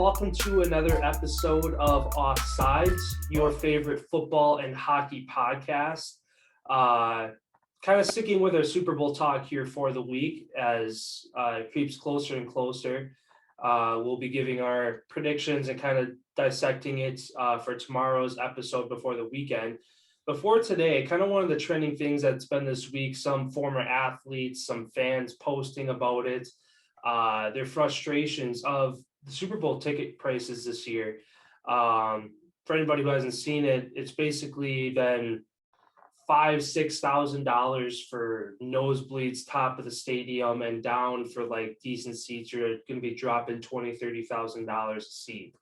welcome to another episode of Offsides, your favorite football and hockey podcast. Kind of sticking with our Super Bowl talk here for the week as it creeps closer and closer. We'll be giving our predictions and kind of dissecting it for tomorrow's episode before the weekend. Before today, kind of one of the trending things that's been this week, some former athletes, some fans posting about it, their frustrations of the Super Bowl ticket prices this year. For anybody who hasn't seen it, it's basically been $5,000-$6,000 for nosebleeds, top of the stadium, and down for like decent seats. You're going to be dropping $20,000-$30,000 a seat.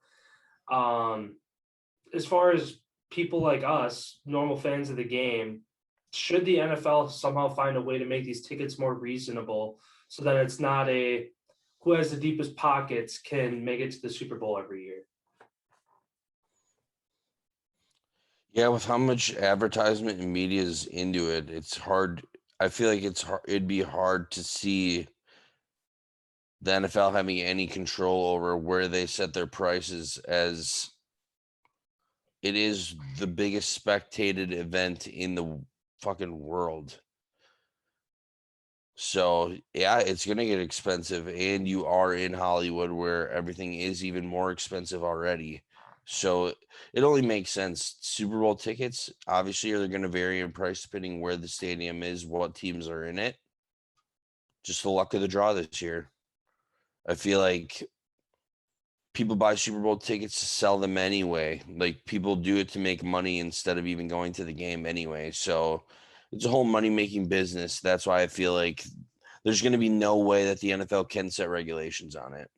As far as people like us, normal fans of the game, should the NFL somehow find a way to make these tickets more reasonable so that it's not a who has the deepest pockets can make it to the Super Bowl every year? Yeah, with how much advertisement and media is into it, it's hard. I feel like it'd be hard to see the NFL having any control over where they set their prices, as it is the biggest spectated event in the fucking world. So yeah, it's gonna get expensive, and you are in Hollywood where everything is even more expensive already. So it only makes sense. Super Bowl tickets, obviously, are going to vary in price depending where the stadium is, what teams are in it. Just the luck of the draw this year. I feel like people buy Super Bowl tickets to sell them anyway. Like, people do it to make money instead of even going to the game anyway. So it's a whole money-making business. That's why I feel like there's going to be no way that the NFL can set regulations on it.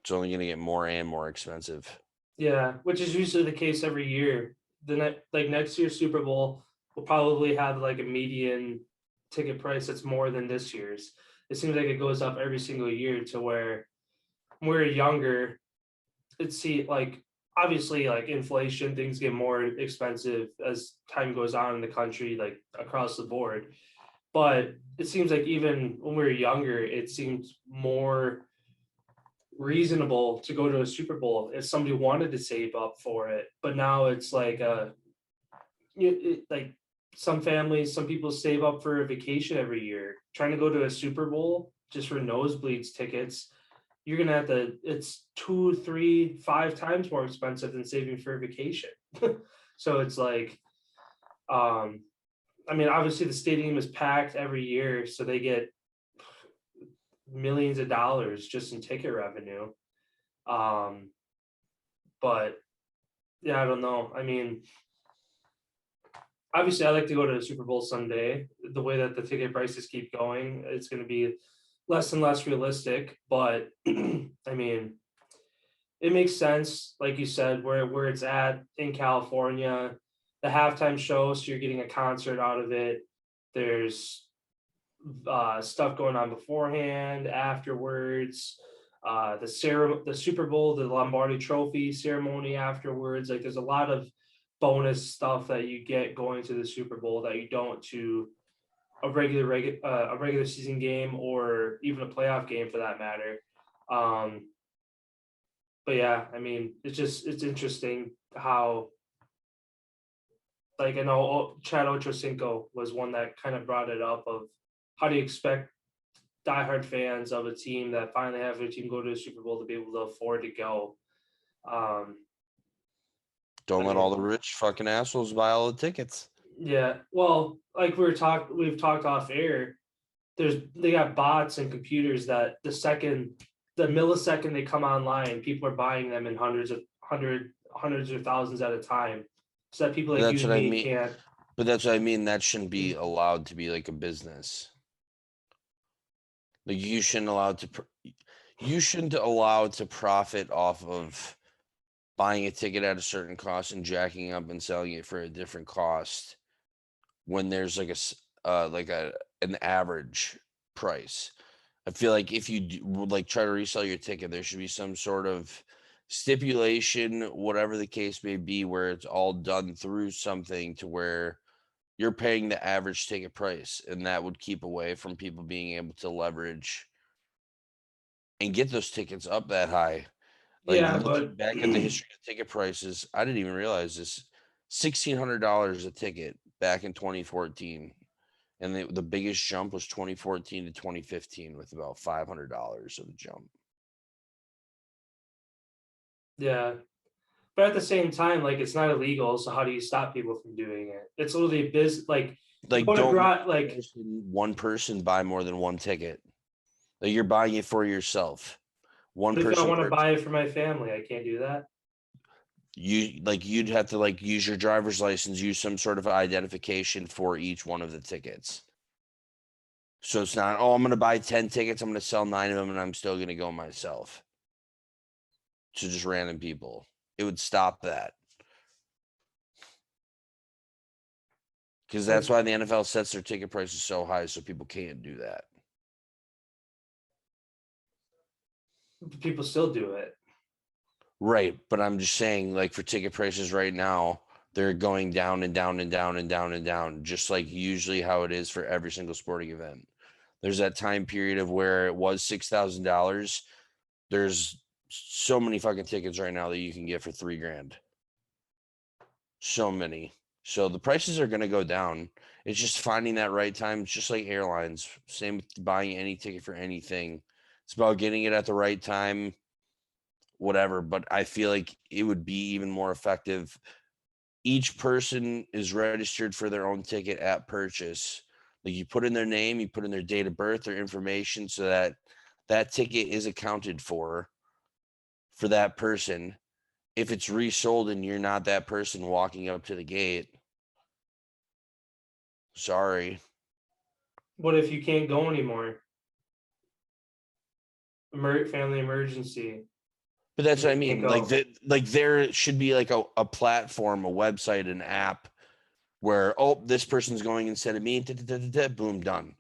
It's only going to get more and more expensive. Yeah, which is usually the case every year. Next year's Super Bowl will probably have like a median ticket price that's more than this year's. It seems like it goes up every single year to where when we're younger, obviously like inflation, things get more expensive as time goes on in the country, like across the board. But it seems like even when we were younger, it seemed more reasonable to go to a Super Bowl if somebody wanted to save up for it. But now it's like like some families, some people save up for a vacation every year. Trying to go to a Super Bowl just for nosebleeds tickets, you're gonna have to. It's 2, 3, 5 times more expensive than saving for a vacation. So it's like, I mean, obviously the stadium is packed every year, so they get millions of dollars just in ticket revenue. But yeah, I don't know. I mean, obviously I like to go to the Super Bowl someday. The way that the ticket prices keep going, it's going to be less and less realistic. But I mean, it makes sense, like you said, where it's at in California, the halftime show, so you're getting a concert out of it. There's stuff going on beforehand, afterwards, the Super Bowl, the Lombardi Trophy ceremony afterwards. Like, there's a lot of bonus stuff that you get going to the Super Bowl that you don't to a regular season game or even a playoff game for that matter. But yeah, I mean, it's interesting how, like, I know Chad Ochocinco was one that kind of brought it up of how do you expect diehard fans of a team that finally have their team go to the Super Bowl to be able to afford to go? Don't let all the rich fucking assholes buy all the tickets. Yeah, well, like we've talked off air. They got bots and computers that the millisecond they come online, people are buying them in hundreds or thousands at a time, so that people like you and me can't. But that's what I mean. That shouldn't be allowed to be like a business. Like, you shouldn't allow to profit off of buying a ticket at a certain cost and jacking up and selling it for a different cost when there's like an average price. I feel like if you would like try to resell your ticket, there should be some sort of stipulation, whatever the case may be, where it's all done through something to where you're paying the average ticket price, and that would keep away from people being able to leverage and get those tickets up that high. Like Yeah, looking but back at the history of ticket prices, I didn't even realize this. $1,600 a ticket back in 2014. And the biggest jump was 2014 to 2015 with about $500 of a jump. yeah. But at the same time, like it's not illegal, so how do you stop people from doing it? It's literally a business. Like you Like, go to don't make like, one person buy more than one ticket. Like, you're buying it for yourself. One but if I person want to per buy it for my family, I can't do that. you'd have to like use your driver's license, use some sort of identification for each one of the tickets. So it's not, oh, I'm going to buy 10 tickets, I'm going to sell 9 of them, and I'm still going to go myself to just random people. It would stop that. Because that's why the NFL sets their ticket prices so high, so people can't do that. People still do it. Right. But I'm just saying, like, for ticket prices right now, they're going down and down and down and down and down, just like usually how it is for every single sporting event. There's that time period of where it was $6,000. There's so many fucking tickets right now that you can get for $3,000. So many. So the prices are going to go down. It's just finding that right time. It's just like airlines. Same with buying any ticket for anything. It's about getting it at the right time, whatever. But I feel like it would be even more effective. Each person is registered for their own ticket at purchase. Like, you put in their name, you put in their date of birth, their information, so that that ticket is accounted for that person. If it's resold and you're not that person walking up to the gate, sorry. What if you can't go anymore? Family emergency. But that's what I You can't mean. Like go. that, like there should be like a platform, a website, an app where, oh, this person's going instead of me, boom, done.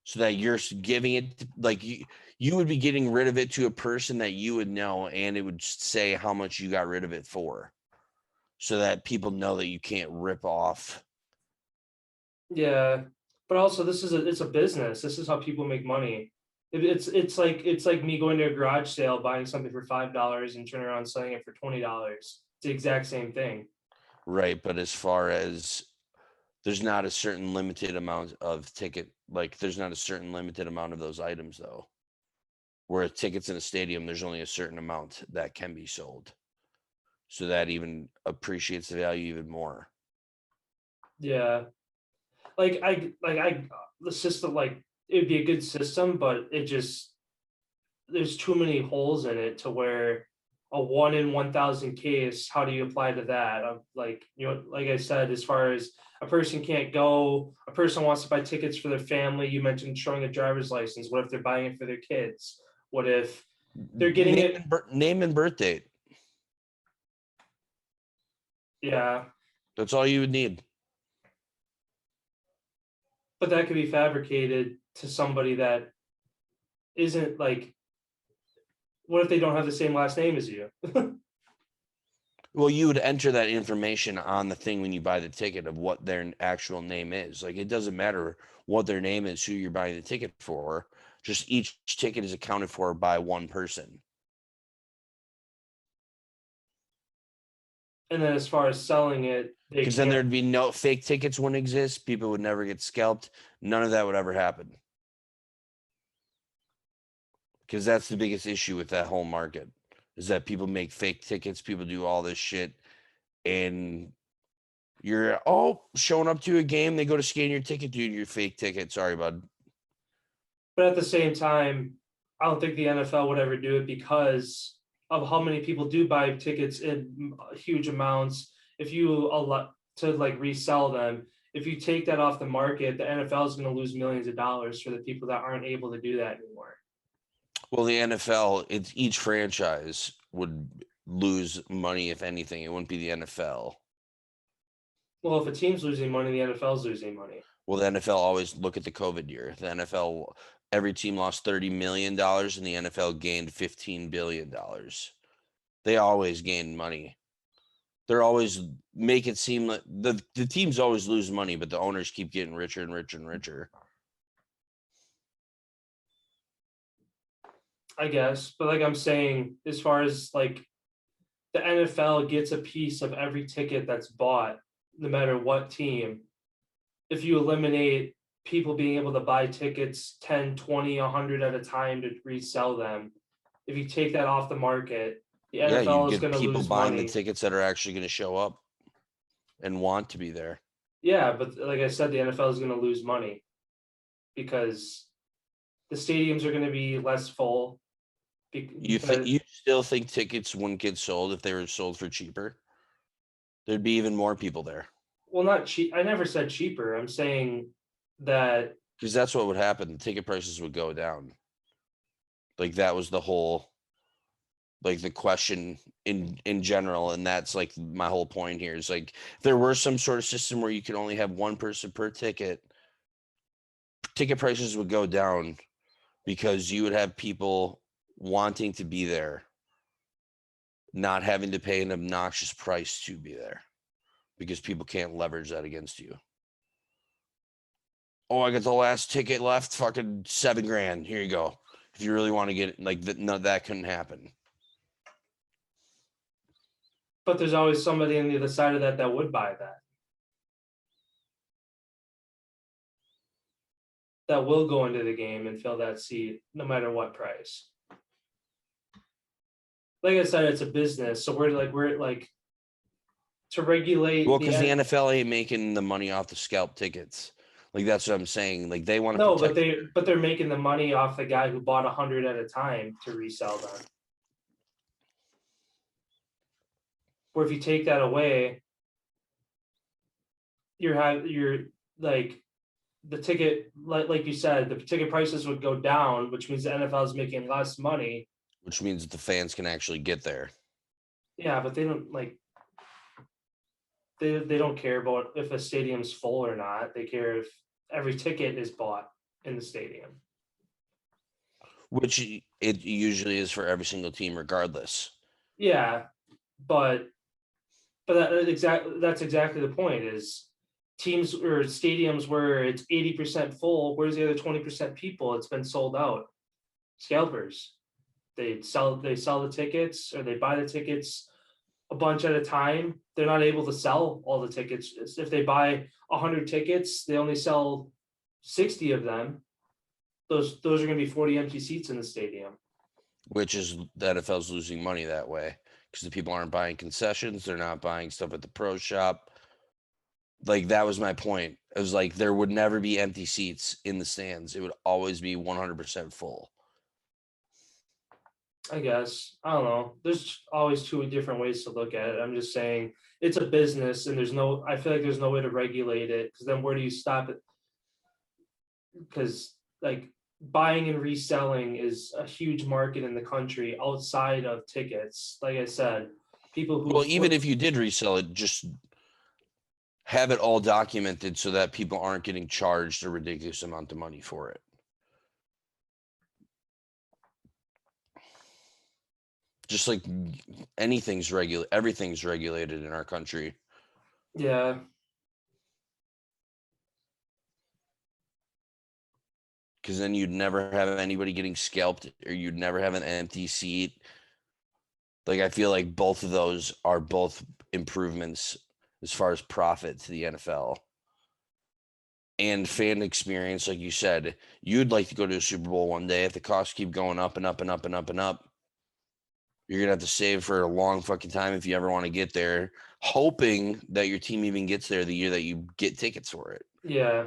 So that you're giving it, like, you would be getting rid of it to a person that you would know, and it would say how much you got rid of it for, so that people know that you can't rip off. Yeah, but also it's a business. This is how people make money. It's like me going to a garage sale, buying something for $5 and turning around selling it for $20. It's the exact same thing. Right. But as far as, there's not a certain limited amount of ticket, like there's not a certain limited amount of those items though. Where tickets in a stadium, there's only a certain amount that can be sold. So that even appreciates the value even more. Yeah, the system, like it'd be a good system, but there's too many holes in it to where a 1 in 1,000 case, how do you apply to that? Like, like I said, as far as a person can't go, a person wants to buy tickets for their family. You mentioned showing a driver's license. What if they're buying it for their kids? What if they're getting it? Name and birth date. Yeah, That's all you would need. but that could be fabricated to somebody that isn't like, what if they don't have the same last name as you? Well, you would enter that information on the thing when you buy the ticket of what their actual name is. Like, it doesn't matter what their name is, who you're buying the ticket for. Just each ticket is accounted for by one person. And then as far as selling it, they Because then can't. there'd be no fake tickets wouldn't exist. People would never get scalped. None of that would ever happen. Because that's the biggest issue with that whole market, is that people make fake tickets. People do all this shit. And you're showing up to a game. They go to scan your ticket, dude. Your fake ticket. Sorry, bud. But at the same time, I don't think the NFL would ever do it because of how many people do buy tickets in huge amounts. If you allow to like resell them, if you take that off the market, the NFL is going to lose millions of dollars for the people that aren't able to do that anymore. Well, the NFL, it's each franchise would lose money if anything. It wouldn't be the NFL. Well, if a team's losing money, the NFL is losing money. Well, the NFL always look at the COVID year. The NFL, every team lost $30 million and the NFL gained $15 billion. They always gain money. They're always make it seem like the teams always lose money, but the owners keep getting richer and richer and richer. I guess, but like I'm saying, as far as like the NFL gets a piece of every ticket that's bought, no matter what team. If you eliminate people being able to buy tickets 10, 20, 100 at a time to resell them, if you take that off the market, the Yeah, you'd NFL is get going to people lose buying the money. tickets that are actually going to show up and want to be there. Yeah, but like I said, the NFL is going to lose money because the stadiums are going to be less full. Because, You still think tickets wouldn't get sold if they were sold for cheaper? There'd be even more people there. well, not cheap. I never said cheaper. I'm saying that. Because that's what would happen. The ticket prices would go down. Like that was the whole, like the question in general, and that's like my whole point here is like if there were some sort of system where you could only have one person per ticket, ticket prices would go down because you would have people wanting to be there, not having to pay an obnoxious price to be there because people can't leverage that against you. Oh, I got the last ticket left, fucking $7,000. Here you go. If you really want to get it, like that, no, that couldn't happen. But there's always somebody on the other side of that would buy that. That will go into the game and fill that seat no matter what price. Like I said, it's a business, so we're like to regulate. Well, because the NFL ain't making the money off the scalp tickets. Like that's what I'm saying. Like they want to protect. But they're making the money off the guy who bought 100 at a time to resell them. Or if you take that away, you're like the ticket, like you said, the ticket prices would go down, which means the NFL is making less money. Which means that the fans can actually get there. Yeah, but they don't like they don't care about if a stadium's full or not. They care if every ticket is bought in the stadium. Which it usually is for every single team, regardless. Yeah, but that's exactly the point. Is teams or stadiums where it's 80% full. Where's the other 20% people? It's been sold out. Scalpers, they sell the tickets or they buy the tickets a bunch at a time. They're not able to sell all the tickets. If they buy 100 tickets, they only sell 60 of them. Those are going to be 40 empty seats in the stadium. Which is the NFL's losing money that way because the people aren't buying concessions. They're not buying stuff at the pro shop. Like that was my point. It was like there would never be empty seats in the stands. It would always be 100% full. I guess. I don't know. There's always two different ways to look at it. I'm just saying it's a business and I feel like there's no way to regulate it because then where do you stop it? Because like buying and reselling is a huge market in the country outside of tickets. Like I said, people who. Well, even if you did resell it, just have it all documented so that people aren't getting charged a ridiculous amount of money for it. Just like everything's regulated in our country. Yeah. Because then you'd never have anybody getting scalped or you'd never have an empty seat. Like I feel like both of those are both improvements as far as profit to the NFL. And fan experience, like you said, you'd like to go to a Super Bowl one day. If the costs keep going up and up and up and up and up, you're gonna have to save for a long fucking time if you ever want to get there, hoping that your team even gets there the year that you get tickets for it. Yeah.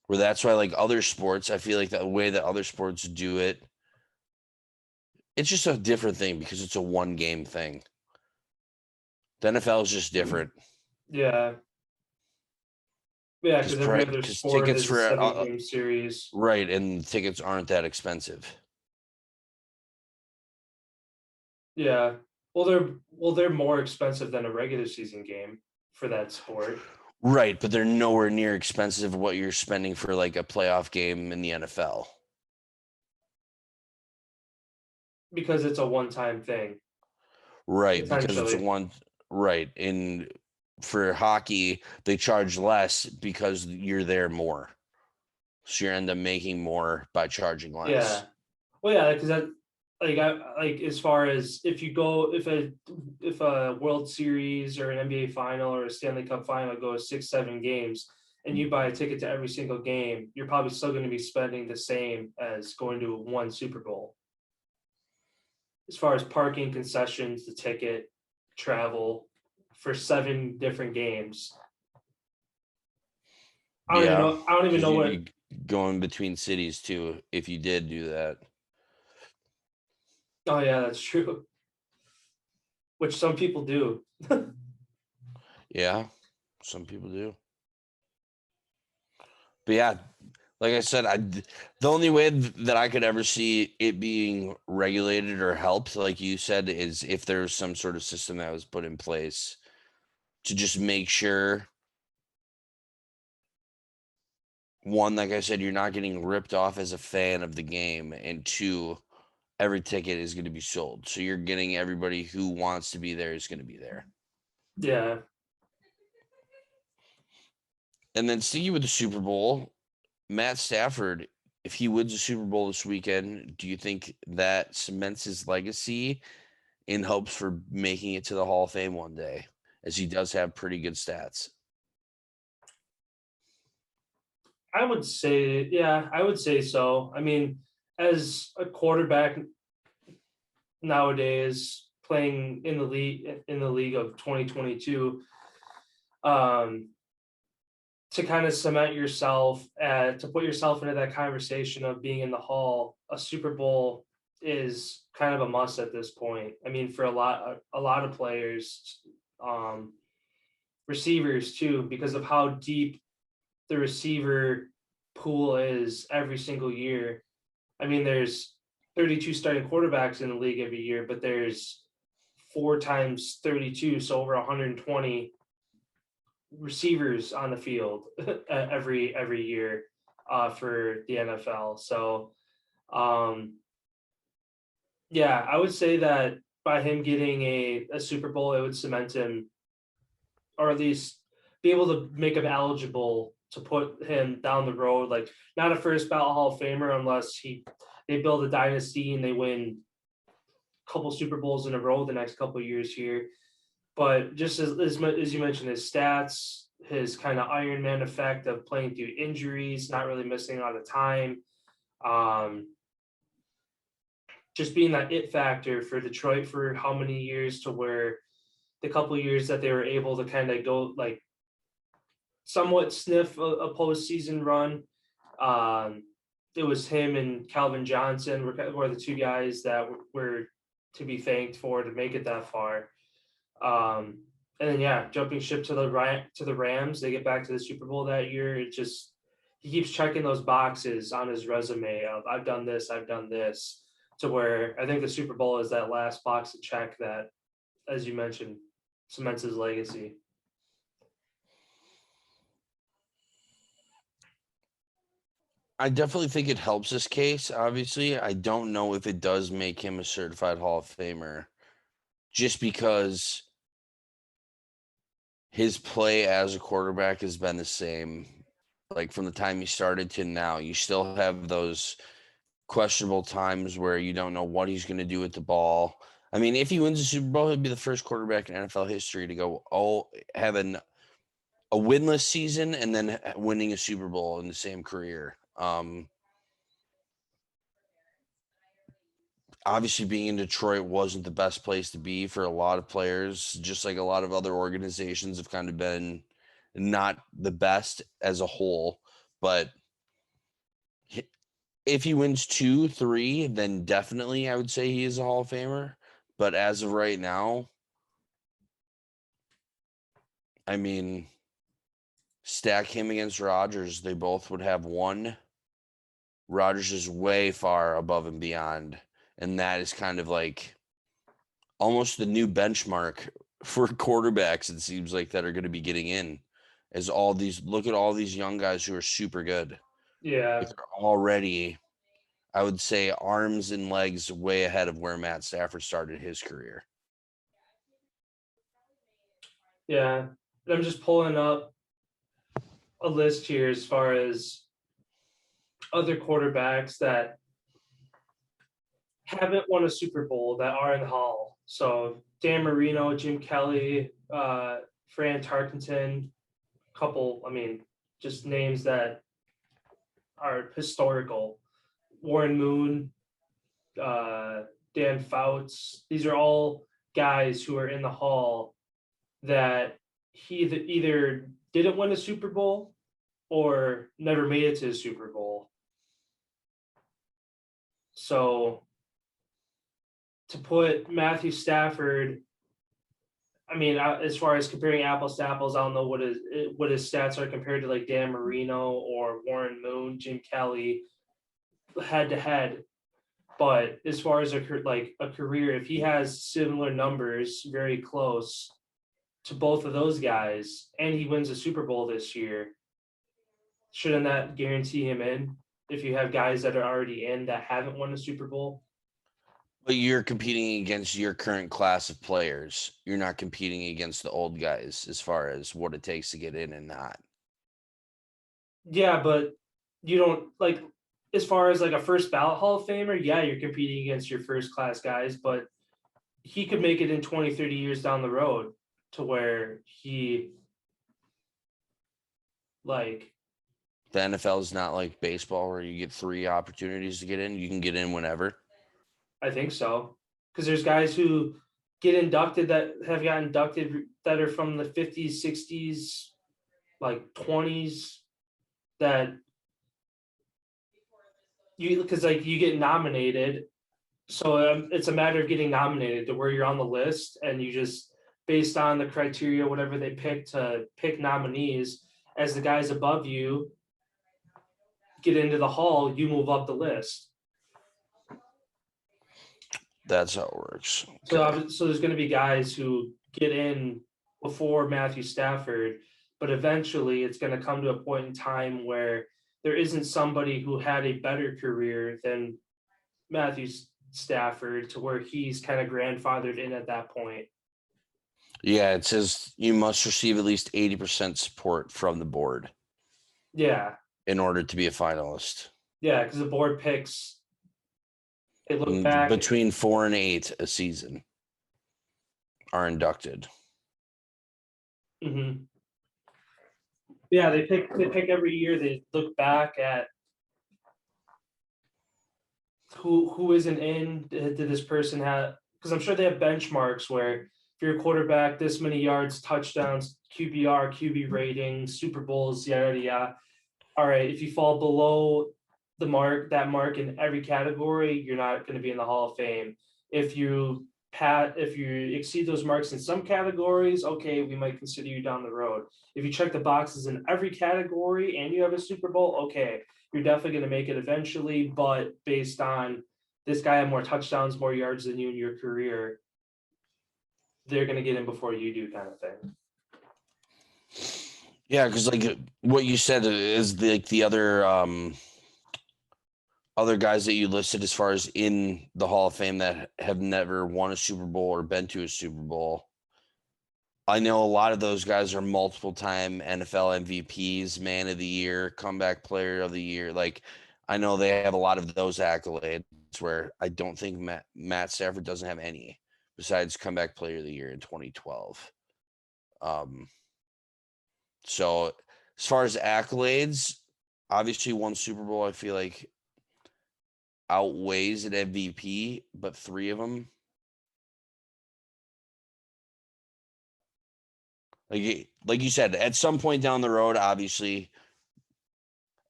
Where that's why, like other sports, I feel like the way that other sports do it, it's just a different thing because it's a one game thing. The NFL is just different. Yeah. Yeah, because every other sport is a 7-game series. Right, and tickets aren't that expensive. Yeah. Well, they're more expensive than a regular season game for that sport. Right, but they're nowhere near expensive what you're spending for like a playoff game in the NFL. Because it's a one-time thing. Right, because it's right. And for hockey, they charge less because you're there more. So you end up making more by charging less. Yeah. Well, yeah, because that like as far as if you go if a World Series or an NBA final or a Stanley Cup final goes 6-7 games and you buy a ticket to every single game, you're probably still going to be spending the same as going to one Super Bowl. As far as parking, concessions, the ticket, travel for 7 different games. Yeah, I don't even because know what. you go in between cities too if you did do that. Oh yeah, that's true. Which some people do. Yeah, some people do. But yeah, like I said, the only way that I could ever see it being regulated or helped, like you said, is if there's some sort of system that was put in place to just make sure, one, like I said, you're not getting ripped off as a fan of the game, and two, every ticket is going to be sold. So you're getting everybody who wants to be there is going to be there. Yeah. And then sticking with the Super Bowl, Matt Stafford, if he wins the Super Bowl this weekend, do you think that cements his legacy in hopes for making it to the Hall of Fame one day, as he does have pretty good stats? I would say, yeah, I would say so. I mean, as a quarterback nowadays playing in the league of 2022, um, to kind of cement yourself to put yourself into that conversation of being in the hall, a Super Bowl is kind of a must at this point. I mean, for a lot of players, um, receivers too, because of how deep the receiver pool is every single year. I mean, there's 32 starting quarterbacks in the league every year, but there's 4 times 32, so over 120 receivers on the field every year for the NFL. So, yeah, I would say that by him getting a Super Bowl, it would cement him, or at least be able to make him eligible to put him down the road, like not a first ballot Hall of Famer unless they build a dynasty and they win a couple Super Bowls in a row the next couple of years here. But just as you mentioned, his stats, his kind of Iron Man effect of playing through injuries, not really missing a lot of time, um, just being that it factor for Detroit for how many years, to where the couple of years that they were able to kind of go like somewhat sniff a postseason run. Um, it was him and Calvin Johnson were the two guys that were to be thanked for to make it that far. And then yeah, jumping ship to the Rams, they get back to the Super Bowl that year. It just he keeps checking those boxes on his resume of I've done this, to where I think the Super Bowl is that last box to check that, as you mentioned, cements his legacy. I definitely think it helps this case. Obviously, I don't know if it does make him a certified Hall of Famer, just because his play as a quarterback has been the same, like from the time he started to now. You still have those questionable times where you don't know what he's going to do with the ball. I mean, if he wins the Super Bowl, he'll be the first quarterback in NFL history to go having a winless season and then winning a Super Bowl in the same career. Obviously, being in Detroit wasn't the best place to be for a lot of players, just like a lot of other organizations have kind of been not the best as a whole. But if he wins 2, 3, then definitely I would say he is a Hall of Famer. But as of right now, I mean, stack him against Rodgers, they both would have one. Rodgers is way far above and beyond. And that is kind of like almost the new benchmark for quarterbacks, it seems like, that are going to be getting in. As look at all these young guys who are super good. Yeah, Like they're already, I would say, arms and legs way ahead of where Matt Stafford started his career. yeah. And I'm just pulling up a list here as far as other quarterbacks that haven't won a Super Bowl that are in the Hall. So Dan Marino, Jim Kelly, Fran Tarkenton, couple, just names that are historical. Warren Moon, Dan Fouts. These are all guys who are in the Hall that he either didn't win a Super Bowl or never made it to a Super Bowl. So to put Matthew Stafford, as far as comparing apples to apples, I don't know what his stats are compared to like Dan Marino or Warren Moon, Jim Kelly, head to head. But as far as a career, if he has similar numbers, very close to both of those guys, and he wins a Super Bowl this year, shouldn't that guarantee him in? If you have guys that are already in that haven't won a Super Bowl. But you're competing against your current class of players. You're not competing against the old guys as far as what it takes to get in and not. Yeah, but you don't like as far as like a first ballot Hall of Famer, yeah, you're competing against your first class guys, but he could make it in 20, 30 years down the road to where he like the NFL is not like baseball where you get 3 opportunities to get in. You can get in whenever. I think so. Because there's guys who get inducted that have got inducted that are from the 50s, 60s, like 20s that you get nominated. So it's a matter of getting nominated to where you're on the list, and you just based on the criteria, whatever they pick to pick nominees, as the guys above you get into the Hall, you move up the list. That's how it works. Okay. So there's going to be guys who get in before Matthew Stafford, but eventually it's going to come to a point in time where there isn't somebody who had a better career than Matthew Stafford to where he's kind of grandfathered in at that point. Yeah, it says you must receive at least 80% support from the board. Yeah. In order to be a finalist. Yeah, because the board picks. They look back between 4 and 8 a season are inducted. Mm-hmm. Yeah, they pick every year. They look back at who isn't in. Did this person have? Because I'm sure they have benchmarks where if you're a quarterback, this many yards, touchdowns, QBR, QB rating, Super Bowls, yada yada. All right, if you fall below that mark in every category, you're not going to be in the Hall of Fame. If you exceed those marks in some categories, okay, we might consider you down the road. If you check the boxes in every category and you have a Super Bowl, okay, you're definitely going to make it eventually, but based on this guy had more touchdowns, more yards than you in your career, they're going to get in before you do, kind of thing. Yeah, because like what you said is the other guys that you listed as far as in the Hall of Fame that have never won a Super Bowl or been to a Super Bowl. I know a lot of those guys are multiple time NFL MVPs, Man of the Year, Comeback Player of the Year. Like, I know they have a lot of those accolades where I don't think Matt Stafford doesn't have any besides Comeback Player of the Year in 2012. So as far as accolades, obviously one Super Bowl, I feel like outweighs an MVP, but 3 of them. Like you said, at some point down the road, obviously,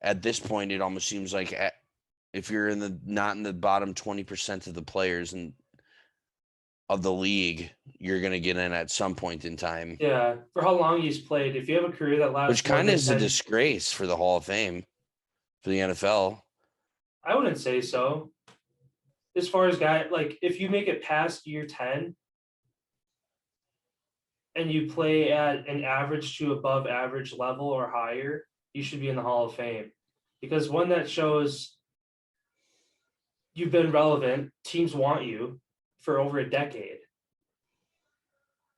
at this point, it almost seems like if you're not in the bottom 20% of the players of the league, you're going to get in at some point in time. Yeah, for how long he's played. If you have a career that lasts, which kind of is a disgrace for the Hall of Fame, for the NFL. I wouldn't say so. As far as if you make it past year 10 and you play at an average to above average level or higher, you should be in the Hall of Fame. Because one that shows you've been relevant, teams want you for over a decade.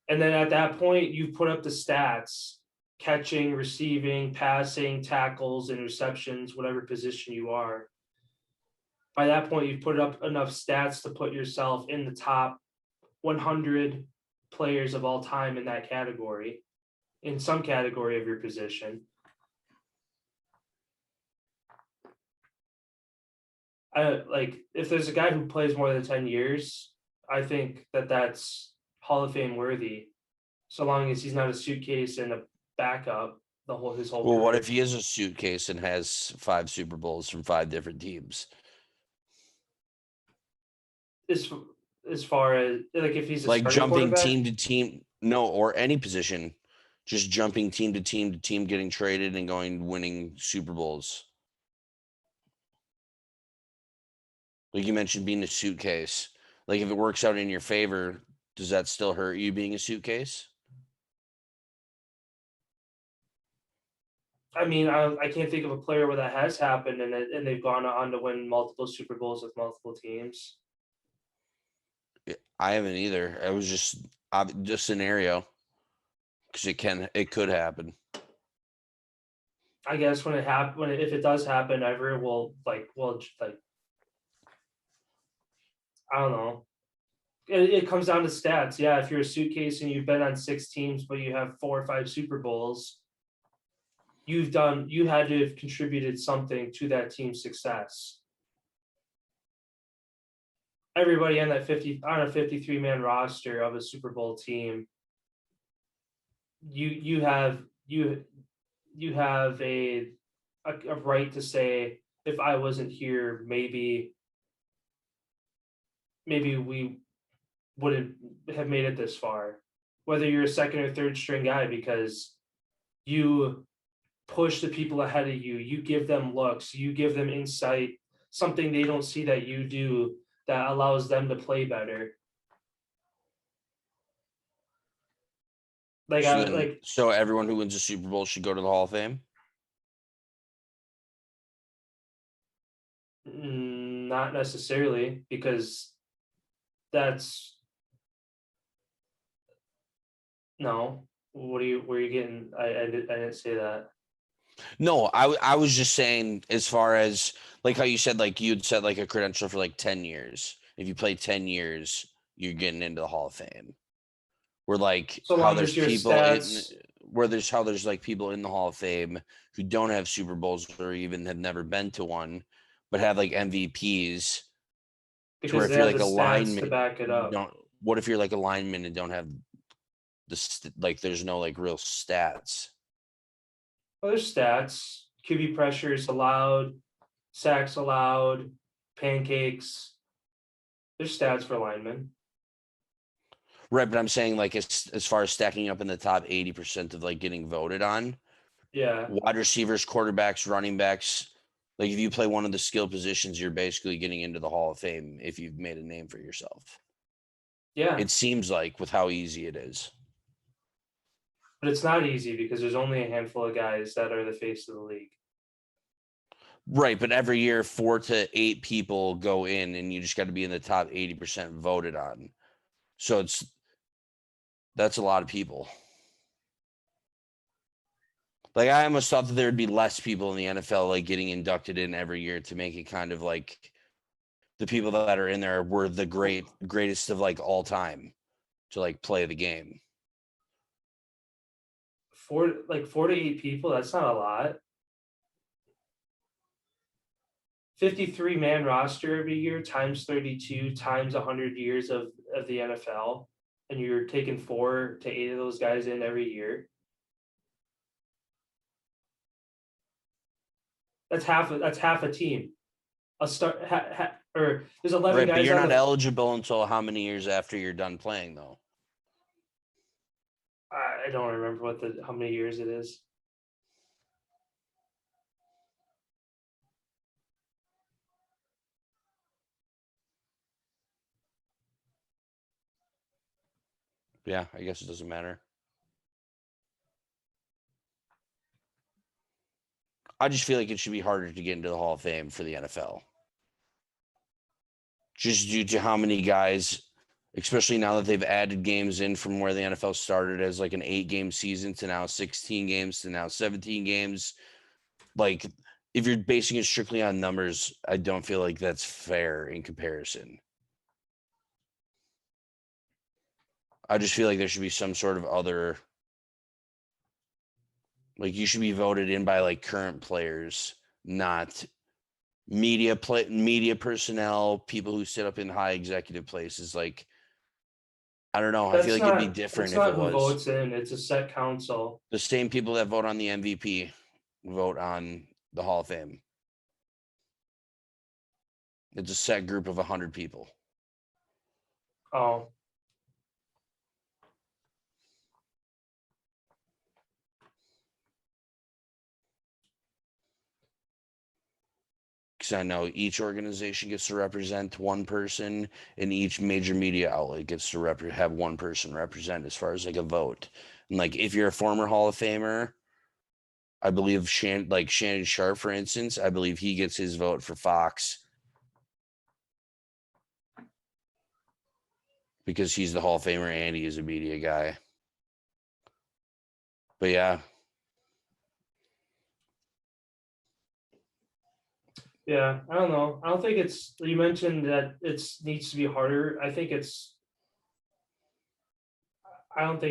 And then at that point, you've put up the stats catching, receiving, passing, tackles, interceptions, whatever position you are. By that point, you've put up enough stats to put yourself in the top 100 players of all time in that category, in some category of your position. If there's a guy who plays more than 10 years, I think that's Hall of Fame worthy, so long as he's not a suitcase and a backup his whole Well, career. what if he is a suitcase and has 5 Super Bowls from 5 different teams? As far as if he's a like jumping quarterback? team to team, no, or any position, just jumping team to team to team, getting traded and going winning Super Bowls. Like you mentioned, being a suitcase. Like if it works out in your favor, does that still hurt you being a suitcase? I mean, I can't think of a player where that has happened and they've gone on to win multiple Super Bowls with multiple teams. I haven't either. It was just scenario because it could happen. I guess if it does happen ever, I don't know. It comes down to stats. Yeah, if you're a suitcase and you've been on 6 teams, but you have 4 or 5 Super Bowls, you had to have contributed something to that team's success. Everybody on a 53-man roster of a Super Bowl team, you have a right to say, if I wasn't here, maybe we wouldn't have made it this far. Whether you're a second or third string guy, because you push the people ahead of you, you give them looks, you give them insight, something they don't see that you do that allows them to play better. So everyone who wins a Super Bowl should go to the Hall of Fame? Not necessarily, because that's no. Where are you getting? I didn't say that. No, I was just saying, as far as like how you said, like you'd said like a credential for like 10 years. If you play 10 years, you're getting into the Hall of Fame. Where like So how long there's as your people stats, there's like people in the Hall of Fame who don't have Super Bowls or even have never been to one, but have like MVPs. To where because if they you're have like the a stats to lineman, back it up. what if you're like a lineman and don't have like there's no like real stats? Well, there's stats. QB pressures allowed, sacks allowed, pancakes. There's stats for linemen. Right, but I'm saying like as far as stacking up in the top 80% of like getting voted on, Yeah. wide receivers, quarterbacks, running backs. Like if you play one of the skill positions, you're basically getting into the Hall of Fame if you've made a name for yourself. Yeah. It seems like with how easy it is. But it's not easy because there's only a handful of guys that are the face of the league. Right, but every year 4 to 8 people go in and you just got to be in the top 80% voted on. So that's a lot of people. Like I almost thought that there would be less people in the NFL like getting inducted in every year to make it kind of like the people that are in there were the greatest of like all time to like play the game. 4 to 8 people, that's not a lot. 53-man roster every year times 32 times 100 years of the NFL, and you're taking 4 to 8 of those guys in every year. That's half a team. Or there's 11 right, guys. But you're not eligible until how many years after you're done playing, though? I don't remember how many years it is. Yeah, I guess it doesn't matter. I just feel like it should be harder to get into the Hall of Fame for the NFL. Just due to how many guys, especially now that they've added games in from where the NFL started as like an 8-game season to now 16 games to now 17 games. Like, if you're basing it strictly on numbers, I don't feel like that's fair in comparison. I just feel like there should be some sort of other, like, you should be voted in by like current players, not media personnel, people who sit up in high executive places. Like, I don't know. I feel like it'd be different It's if it not who was votes in, it's a set council. the same people that vote on the MVP vote on the Hall of Fame. It's a set group of 100 people. Oh. Because I know each organization gets to represent one person, and each major media outlet gets to have one person represent as far as like a vote. And like, if you're a former Hall of Famer, I believe Shannon Sharp, for instance, I believe he gets his vote for Fox because he's the Hall of Famer and he is a media guy. But yeah. Yeah, I don't know. I don't think it's, you mentioned that it needs to be harder. I don't think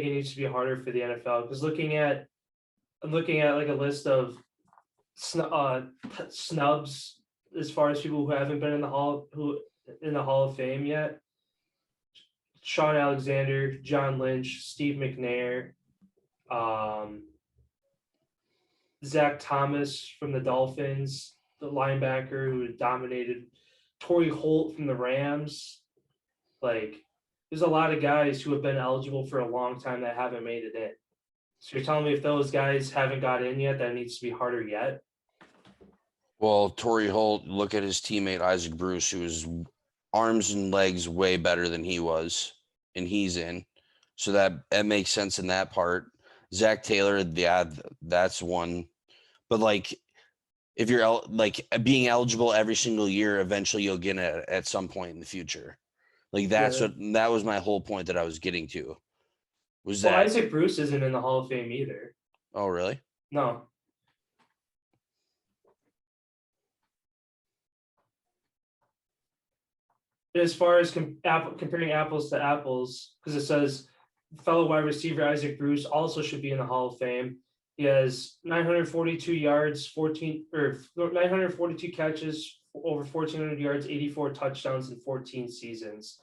it needs to be harder for the NFL, because I'm looking at like a list of snubs as far as people who haven't been in the Hall of Fame yet. Sean Alexander, John Lynch, Steve McNair, Zach Thomas from the Dolphins, the linebacker who dominated, Torrey Holt from the Rams. Like, there's a lot of guys who have been eligible for a long time that haven't made it in. So you're telling me if those guys haven't got in yet, that needs to be harder yet? Well, Torrey Holt, look at his teammate Isaac Bruce, who is arms and legs way better than he was, and he's in. So that makes sense in that part. Zach Taylor, yeah, that's one. But like, if you're like being eligible every single year, eventually you'll get it at some point in the future. Like, that was my whole point that I was getting to. Was that Isaac Bruce isn't in the Hall of Fame either. Oh, really? No. As far as comparing apples to apples, because it says fellow wide receiver Isaac Bruce also should be in the Hall of Fame. He has 942 yards, 942 catches, over 1,400 yards, 84 touchdowns in 14 seasons.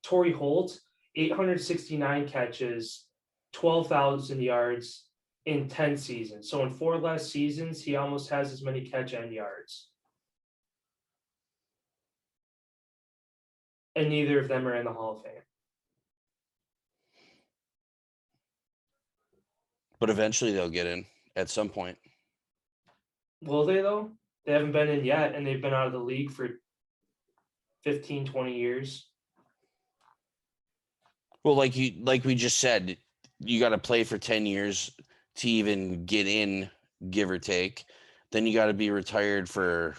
Torrey Holt, 869 catches, 12,000 yards in 10 seasons. So in 4 less seasons, he almost has as many catch and yards. And neither of them are in the Hall of Fame. But eventually they'll get in at some point. Will they, though? They haven't been in yet, and they've been out of the league for 15, 20 years. Well, like we just said, you got to play for 10 years to even get in, give or take. Then you got to be retired for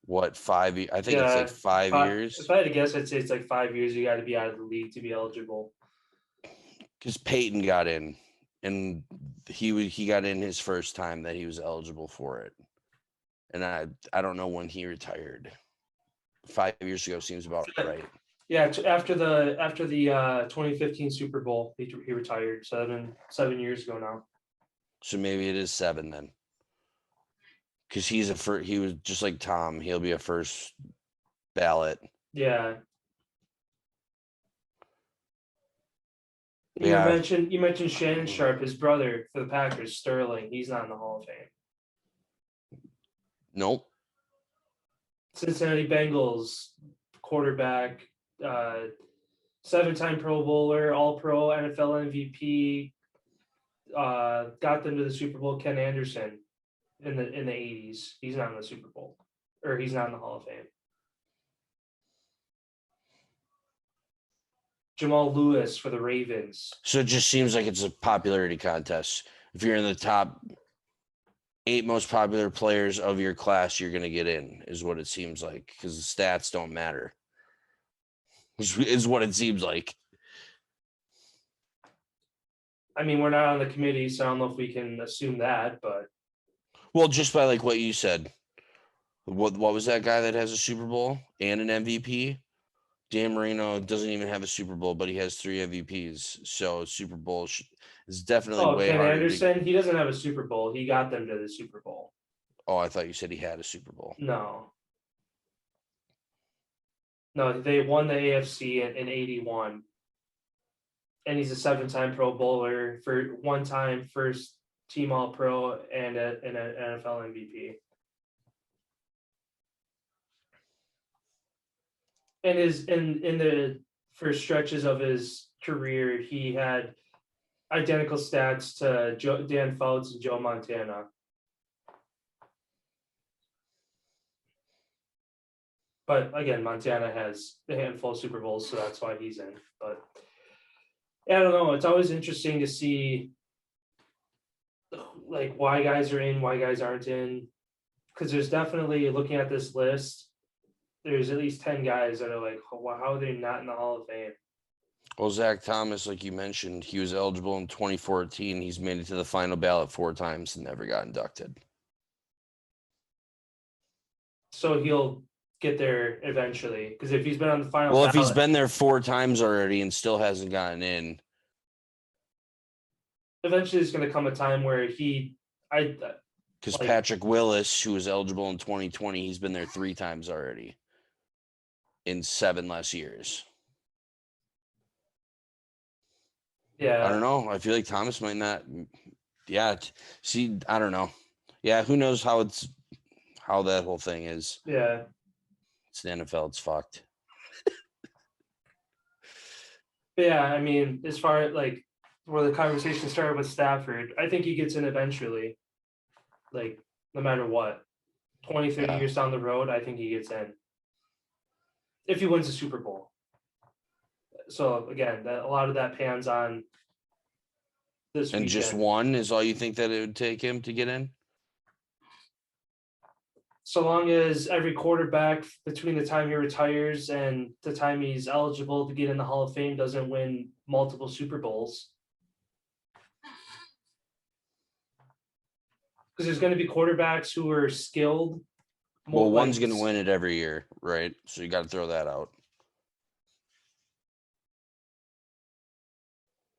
what, 5 years? I think it's like 5 years. If I had to guess, I'd say it's like 5 years. You got to be out of the league to be eligible. Because Peyton got in, and he got in his first time that he was eligible for it. And I don't know when he retired. 5 years ago seems about right. Yeah, after the 2015 Super Bowl, he retired 7 years ago now. So maybe it is 7 then. Because he was just like Tom. He'll be a first ballot. Yeah. Yeah. You mentioned Shannon Sharp, his brother for the Packers, Sterling. He's not in the Hall of Fame. Nope. Cincinnati Bengals quarterback, 7-time Pro Bowler, All-Pro, NFL MVP. Got them to the Super Bowl. Ken Anderson in the 80s. He's not in the Super Bowl, or he's not in the Hall of Fame. Jamal Lewis for the Ravens. So it just seems like it's a popularity contest. If you're in the top 8 most popular players of your class, you're going to get in, is what it seems like, because the stats don't matter. is what it seems like. I mean, we're not on the committee, so I don't know if we can assume that, but Well, just by like what you said. What was that guy that has a Super Bowl and an MVP? Dan Marino doesn't even have a Super Bowl, but he has 3 MVPs. So Super Bowl is definitely way Ken harder to. Anderson, he doesn't have a Super Bowl. He got them to the Super Bowl. Oh, I thought you said he had a Super Bowl. No, they won the AFC in '81, and he's a 7-time Pro Bowler, for 1-time first team All Pro, and an NFL MVP. And in the first stretches of his career, he had identical stats to Dan Fouts and Joe Montana. But again, Montana has a handful of Super Bowls, so that's why he's in. But I don't know. It's always interesting to see like why guys are in, why guys aren't in. Because there's definitely, looking at this list, there's at least 10 guys that are like, how are they not in the Hall of Fame? Well, Zach Thomas, like you mentioned, he was eligible in 2014. He's made it to the final ballot 4 times and never got inducted. So he'll get there eventually. Because if he's been on the final Well, ballot, if he's been there 4 times already and still hasn't gotten in, eventually there's going to come a time where because Patrick Willis, who was eligible in 2020, he's been there 3 times already in 7 less years. Yeah, I don't know. I feel like Thomas might not. Yeah. See, I don't know. Yeah, who knows how that whole thing is. Yeah. It's the NFL. It's fucked. But yeah, I mean, as far as like where the conversation started with Stafford, I think he gets in eventually. Like, no matter what, 20, 30 years down the road, I think he gets in. If he wins a Super Bowl. So again, a lot of that pans on this and weekend. Just one is all you think that it would take him to get in? So long as every quarterback between the time he retires and the time he's eligible to get in the Hall of Fame doesn't win multiple Super Bowls. Because there's going to be quarterbacks who are skilled. Well, one's going to win it every year, right? So you got to throw that out.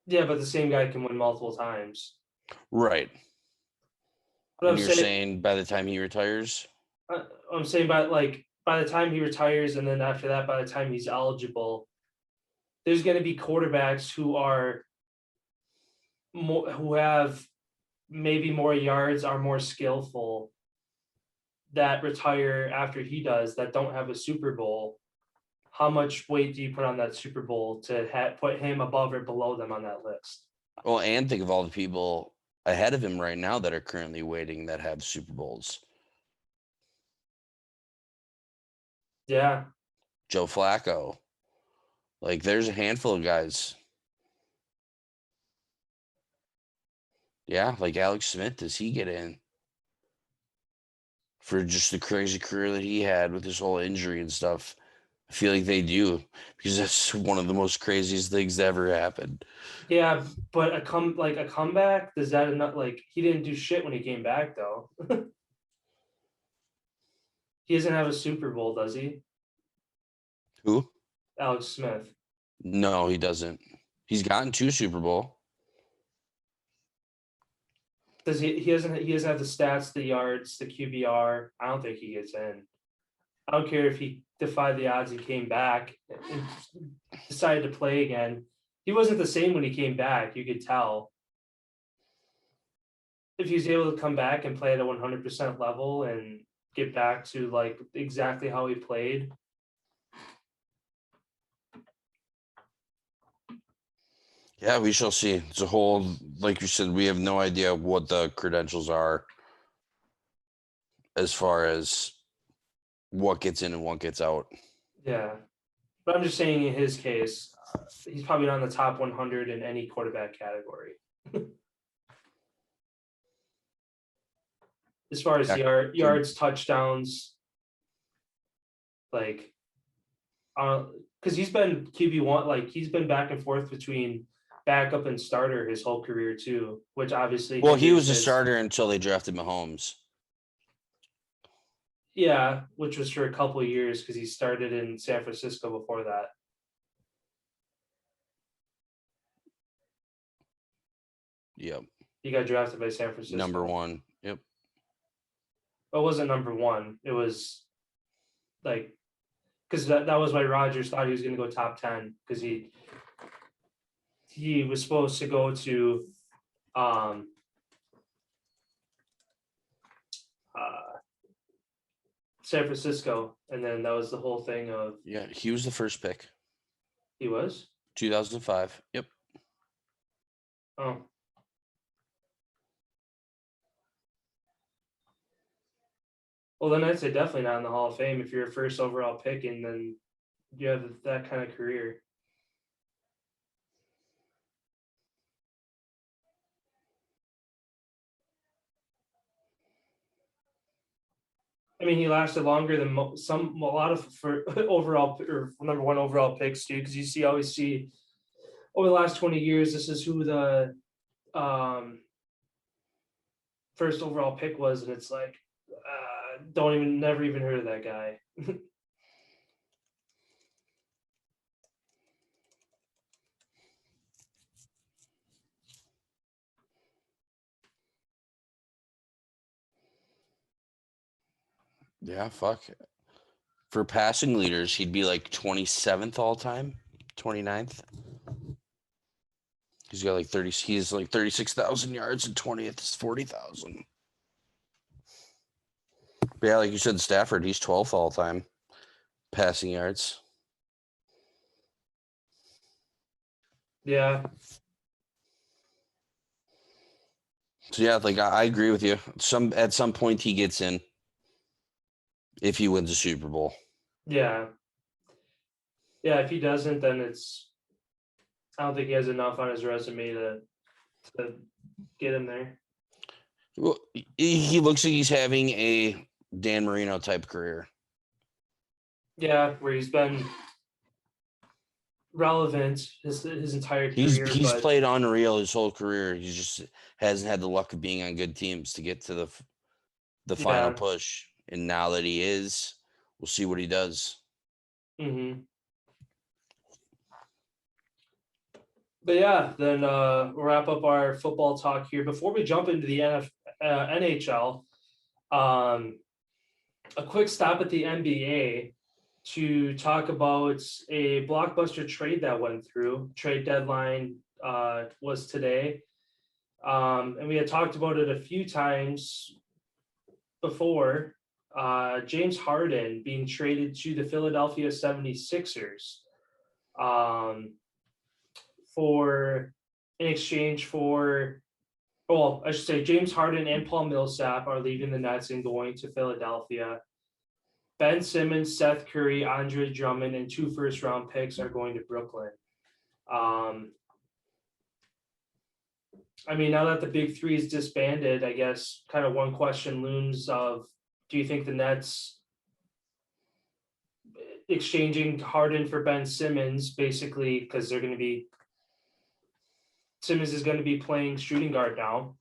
Yeah, but the same guy can win multiple times. Right. But and you're saying by the time he retires? I'm saying by the time he retires, and then after that, by the time he's eligible, there's going to be quarterbacks who have maybe more yards, are more skillful, that retire after he does, that don't have a Super Bowl. How much weight do you put on that Super Bowl to put him above or below them on that list? Well, and think of all the people ahead of him right now that are currently waiting that have Super Bowls. Yeah. Joe Flacco. Like, there's a handful of guys. Yeah, like Alex Smith, does he get in? For just the crazy career that he had with his whole injury and stuff. I feel like they do, because that's one of the most craziest things that ever happened. Yeah, but a comeback, does that not, like, he didn't do shit when he came back though. He doesn't have a Super Bowl, does he? Who? Alex Smith. No, he doesn't. He's gotten 2 Super Bowl. Does he doesn't have the stats, the yards, the QBR. I don't think he gets in. I don't care if he defied the odds and came back and decided to play again. He wasn't the same when he came back. You could tell. If he was able to come back and play at a 100% level and get back to like exactly how he played. Yeah, we shall see. It's a whole, like you said, we have no idea what the credentials are as far as what gets in and what gets out. Yeah. But I'm just saying in his case, he's probably not in the top 100 in any quarterback category. As far as yards, touchdowns, like because he's been QB1, like he's been back and forth between backup and starter his whole career too, which obviously Well, he hinders was a his, starter until they drafted Mahomes. yeah, which was for a couple of years because he started in San Francisco before that. Yep. He got drafted by San Francisco. Number 1. Yep. It wasn't number 1. It was like, because that was why Rodgers thought he was going to go top 10 because he was supposed to go to uh, San Francisco, and then that was the whole thing of Yeah, he was the first pick. he was 2005. Yep. oh. Well, then I'd say definitely not in the Hall of Fame if you're a first overall pick and then you have that kind of career. I mean, he lasted longer than a lot of for overall or number 1 overall picks too, because you always see over the last 20 years, this is who the first overall pick was, and it's like, never even heard of that guy. Yeah, fuck. For passing leaders, he'd be like 27th all time, 29th. He's got like 30. He's like 36,000 yards, and 20th is 40,000. Yeah, like you said, Stafford, he's 12th all time passing yards. Yeah. So yeah, like I agree with you. At some point he gets in if he wins a Super Bowl. Yeah. Yeah, if he doesn't, then I don't think he has enough on his resume to get him there. Well, he looks like he's having a Dan Marino type career. Yeah, where he's been relevant his entire career. He's played unreal his whole career. He just hasn't had the luck of being on good teams to get to the final push. And now that he is, we'll see what he does. Mm-hmm. But yeah, then we'll wrap up our football talk here. Before we jump into the NHL, a quick stop at the NBA to talk about a blockbuster trade that went through. Trade deadline was today. And we had talked about it a few times before. James Harden being traded to the Philadelphia 76ers. In exchange for, well, I should say James Harden and Paul Millsap are leaving the Nets and going to Philadelphia. Ben Simmons, Seth Curry, Andre Drummond, and 2 first-round picks are going to Brooklyn. I mean, now that the Big Three is disbanded, I guess kind of one question looms of, do you think the Nets exchanging Harden for Ben Simmons, basically, because Simmons is going to be playing shooting guard now.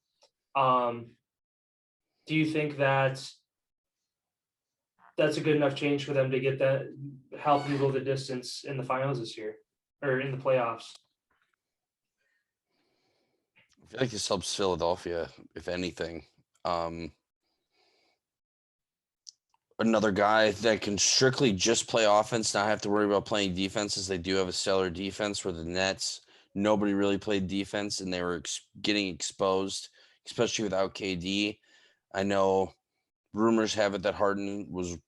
Do you think that's a good enough change for them to get that, help them go the distance in the finals this year or in the playoffs? I feel like this helps Philadelphia, if anything. Another guy that can strictly just play offense, not have to worry about playing defense, as they do have a stellar defense. Where the Nets, nobody really played defense, and they were getting exposed, especially without KD. I know rumors have it that Harden was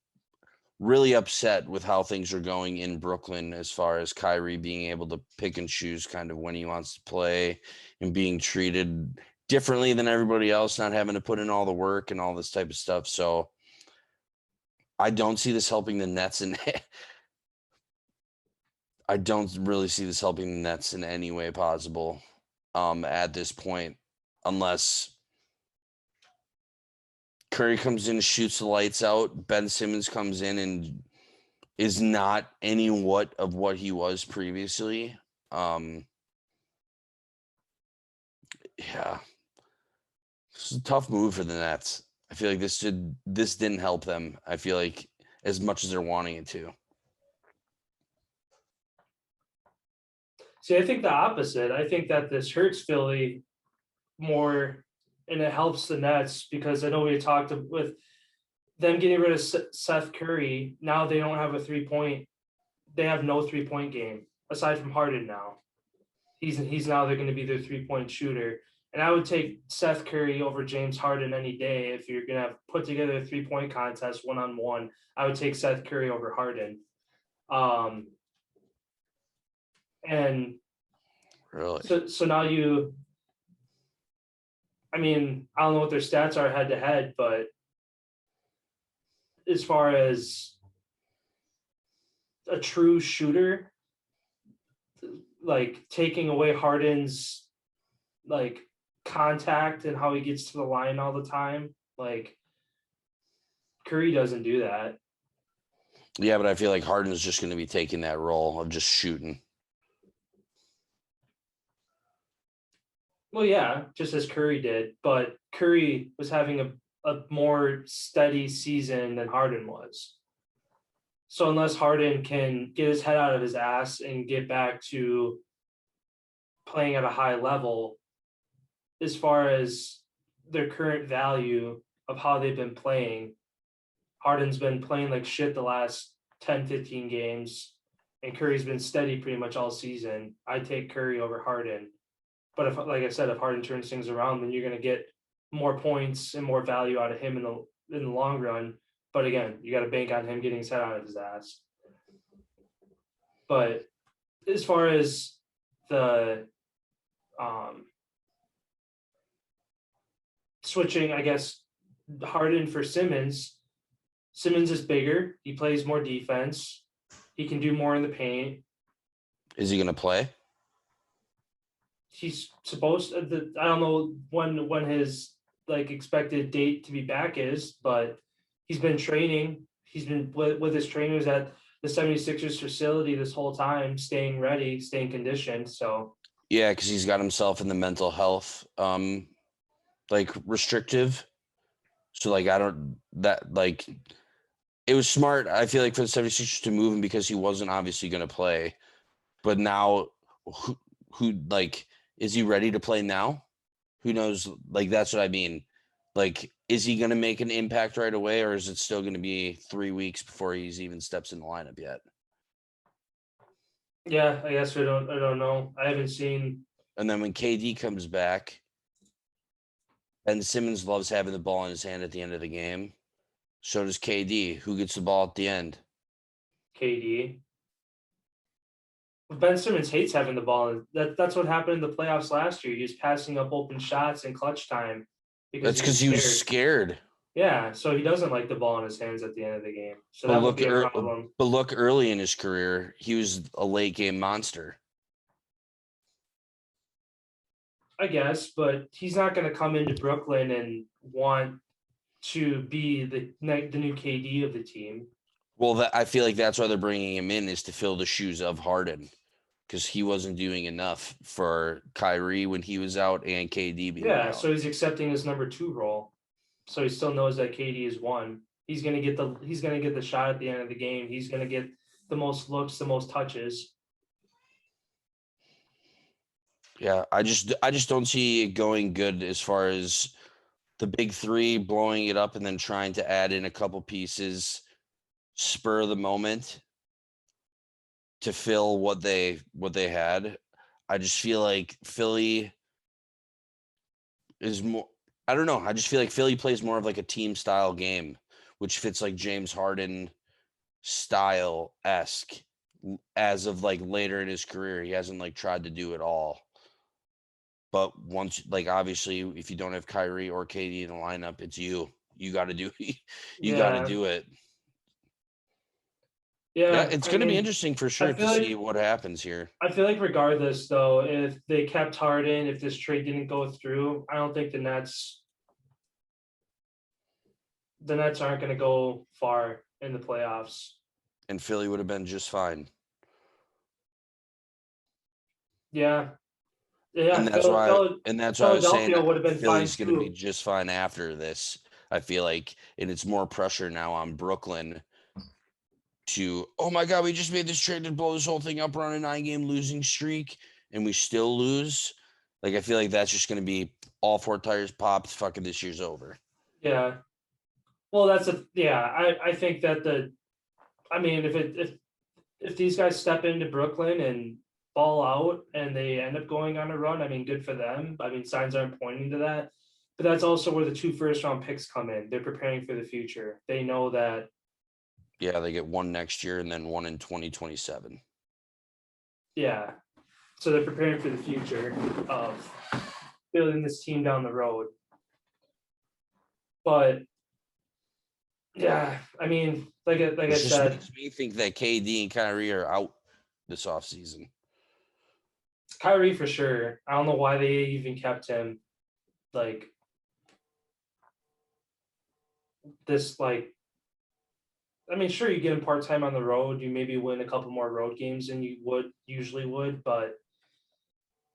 really upset with how things are going in Brooklyn, as far as Kyrie being able to pick and choose kind of when he wants to play and being treated differently than everybody else, not having to put in all the work and all this type of stuff. So I don't see this helping the Nets, and I don't really see this helping the Nets in any way possible at this point, unless Curry comes in, shoots the lights out, Ben Simmons comes in and is not of what he was previously. Yeah, it's a tough move for the Nets. I feel like this didn't help them. I feel like as much as they're wanting it to. See, I think the opposite. I think that this hurts Philly more, and it helps the Nets because I know we talked with them getting rid of Seth Curry. Now they don't have a 3-point. They have no 3-point game aside from Harden now. He's now they're going to be their 3-point shooter. And I would take Seth Curry over James Harden any day if you're going to put together a 3-point contest one-on-one. I would take Seth Curry over Harden. And Really? so now I mean, I don't know what their stats are head to head, but as far as a true shooter, like taking away Harden's like contact and how he gets to the line all the time, like Curry doesn't do that. Yeah, but I feel like Harden's just going to be taking that role of just shooting. Well, yeah, just as Curry did, but Curry was having a more steady season than Harden was. So unless Harden can get his head out of his ass and get back to playing at a high level, as far as their current value of how they've been playing, Harden's been playing like shit the last 10, 15 games, and Curry's been steady pretty much all season. I take Curry over Harden. But if, like I said, if Harden turns things around, then you're going to get more points and more value out of him in the long run. But again, you got to bank on him getting his head out of his ass. But as far as the switching, I guess, Harden for Simmons, Simmons is bigger. He plays more defense. He can do more in the paint. Is he going to play? He's supposed to, I don't know when his like expected date to be back is, but he's been training. He's been with his trainers at the 76ers facility this whole time, staying ready, staying conditioned. So yeah, because he's got himself in the mental health like restrictive. So like it was smart, I feel like, for the 76ers to move him because he wasn't obviously going to play. But now who like, is he ready to play now? Who knows? Like, that's what I mean. Like, is he going to make an impact right away, or is it still going to be 3 weeks before he's even steps in the lineup yet? yeah, I guess I don't know. I haven't seen. And then when KD comes back, and Simmons loves having the ball in his hand at the end of the game. So does KD. Who gets the ball at the end? KD. Ben Simmons hates having the ball. That's what happened in the playoffs last year. He was passing up open shots in clutch time That's because he was scared. Yeah, so he doesn't like the ball in his hands at the end of the game. So that would be a problem. But look, early in his career, he was a late game monster. I guess, but he's not going to come into Brooklyn and want to be the new KD of the team. Well, I feel like that's why they're bringing him in, is to fill the shoes of Harden, because he wasn't doing enough for Kyrie when he was out and KD being out. So he's accepting his number 2 role. So he still knows that KD is 1. He's gonna get the shot at the end of the game. He's gonna get the most looks, the most touches. Yeah, I just don't see it going good as far as the big 3 blowing it up and then trying to add in a couple pieces, spur of the moment to fill what they had. I just feel like Philly is more, I don't know. I just feel like Philly plays more of like a team style game, which fits like James Harden style-esque as of like later in his career. He hasn't like tried to do it all. But once, like, obviously, if you don't have Kyrie or KD in the lineup, it's you. You got to do got to do it. Yeah, it's going to be interesting for sure to see what happens here. I feel like regardless, though, if they kept Harden, if this trade didn't go through, I don't think the Nets aren't going to go far in the playoffs. and Philly would have been just fine. Yeah. And Yeah. that's why I was saying Philadelphia would have been fine Philly's going to be too. just fine after this. I feel like, and it's more pressure now on Brooklyn to, oh my God, we just made this trade to blow this whole thing up. We're on a 9-game losing streak and we still lose. Like, I feel like that's just going to be all 4 tires popped. Fucking this year's over. Yeah. Well, I think that if these guys step into Brooklyn and ball out and they end up going on a run, I mean, good for them. I mean, signs aren't pointing to that. But that's also where the 2 first-round picks come in. They're preparing for the future. They know that. Yeah, they get 1 next year and then 1 in 2027. Yeah. So they're preparing for the future of building this team down the road. But yeah, I mean, like I Which just said, makes me think that KD and Kyrie are out this offseason. Kyrie for sure. I don't know why they even kept him. Like this, I mean, sure, you get him part time on the road. You maybe win a couple more road games than you usually would. But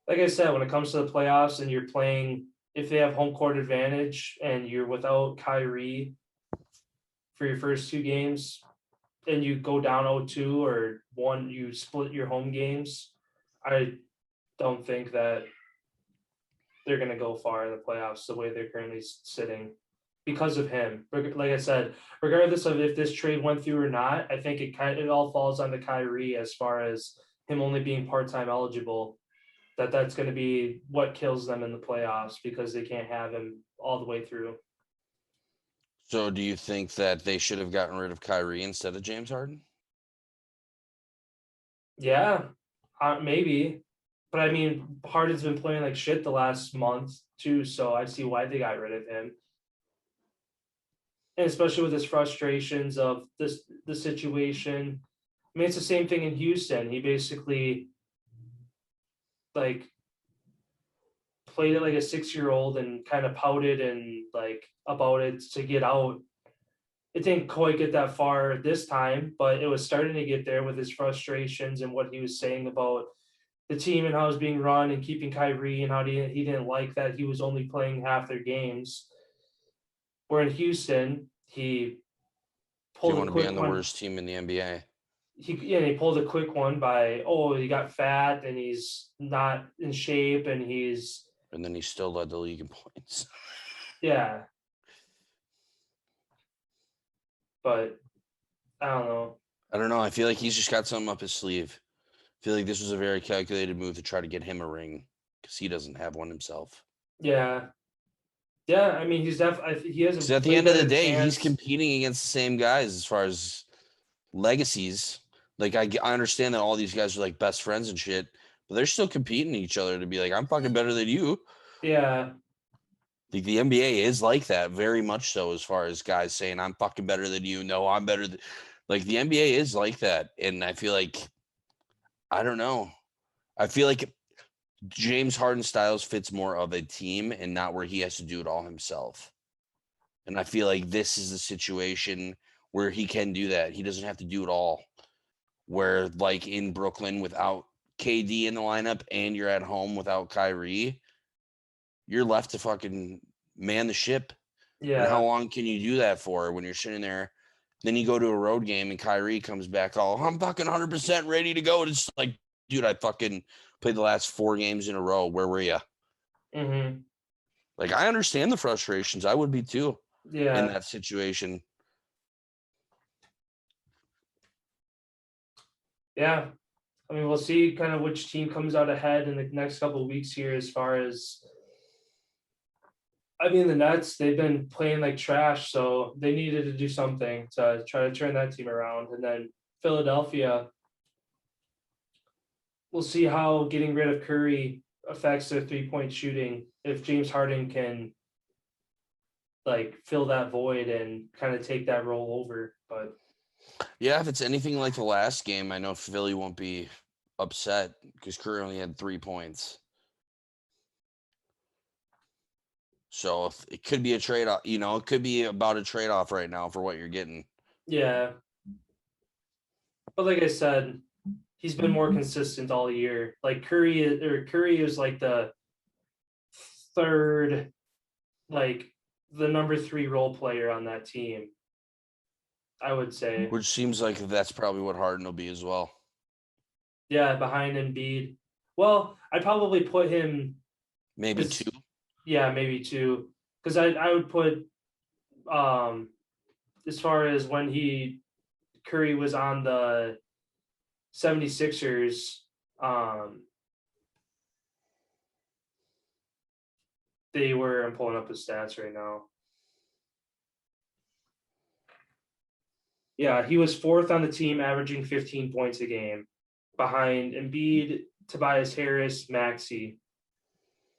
like I said, when it comes to the playoffs and you're playing, if they have home court advantage and you're without Kyrie for your first 2 games, and you go down 0-2 or 1, you split your home games, I don't think that they're going to go far in the playoffs the way they're currently sitting because of him. Like I said, regardless of if this trade went through or not, I think it all falls on the Kyrie as far as him only being part-time eligible. That's going to be what kills them in the playoffs because they can't have him all the way through. So do you think that they should have gotten rid of Kyrie instead of James Harden? Yeah, maybe. But I mean, Harden's been playing like shit the last month too, so I see why they got rid of him. And especially with his frustrations of the situation. I mean, it's the same thing in Houston. He basically like played it like a 6-year-old and kind of pouted and like about it to get out. It didn't quite get that far this time, but it was starting to get there with his frustrations and what he was saying about the team and how it was being run and keeping Kyrie and how he didn't like that he was only playing half their games. Where in Houston, he Do you pulled a want to be quick on the one. worst team in the NBA? He pulled a quick one by, he got fat and he's not in shape and And then he still led the league in points. yeah. But I don't know. I don't know. I feel like he's just got something up his sleeve. I feel like this was a very calculated move to try to get him a ring because he doesn't have one himself. Yeah. Yeah, I mean, he's definitely he Because hasn't at the played end of better the day, he's chance. competing against the same guys as far as legacies. Like I understand that all these guys are like best friends and shit, but they're still competing each other to be like, I'm fucking better than you. Yeah. Like the NBA is like that, very much so, as far as guys saying, I'm fucking better than you. No, I'm better than like the NBA is like that. And I feel like I don't know. I feel like James Harden styles fits more of a team and not where he has to do it all himself. And I feel like this is the situation where he can do that. He doesn't have to do it all. Where like in Brooklyn without KD in the lineup and you're at home without Kyrie, you're left to fucking man the ship. And how Yeah. long can you do that for when you're sitting there? Then you go to a road game and Kyrie comes back all, I'm fucking 100% ready to go. It's like, dude, I fucking played the last 4 games in a row. Where were you? Mm-hmm. Like, I understand the frustrations. I would be too in Yeah. that situation. Yeah. I mean, we'll see kind of which team comes out ahead in the next couple of weeks here as far as I mean, the Nets, they've been playing like trash, so they needed to do something to try to turn that team around. And then Philadelphia, we'll see how getting rid of Curry affects their 3-point shooting. If James Harden can like fill that void and kind of take that role over. But Yeah, if it's anything like the last game, I know Philly won't be upset because Curry only had 3 points. So if it could be a trade off, it could be about a trade off right now for what you're getting. yeah. but like I said, he's been more consistent all year. Like Curry is like the third, like the number 3 role player on that team, I would say. Which seems like that's probably what Harden will be as well. Yeah, behind Embiid. Well, I'd probably put him Maybe 2. Yeah, maybe 2. Because I would put as far as when Curry was on the 76ers, I'm pulling up his stats right now. Yeah, he was 4th on the team, averaging 15 points a game, behind Embiid, Tobias Harris, Maxey.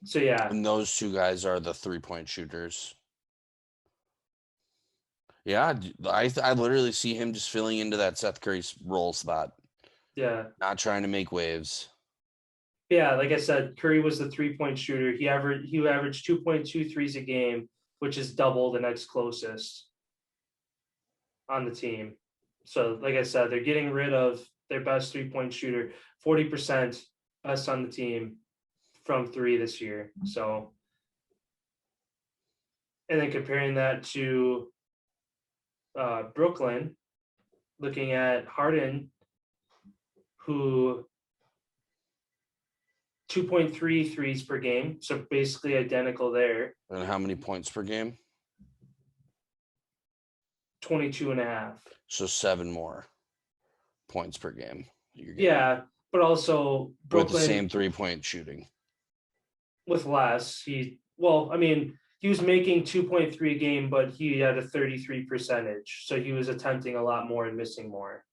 So yeah, And those 2 guys are the 3-point shooters. Yeah, I literally see him just filling into that Seth Curry role spot. Yeah. Not trying to make waves. Yeah, like I said, Curry was the 3-point shooter. He averaged 2.2 threes a game, which is double the next closest on the team. So, like I said, they're getting rid of their best 3-point shooter, 40% best on the team from 3 this year. So, and then comparing that to Brooklyn, looking at Harden, who 2.3 threes per game, so basically identical there. And how many points per game? 22.5. So 7 more points per game. Yeah, but also Brooklyn with the same 3-point shooting. With less, he was making 2.3 a game, but he had a 33%, so he was attempting a lot more and missing more.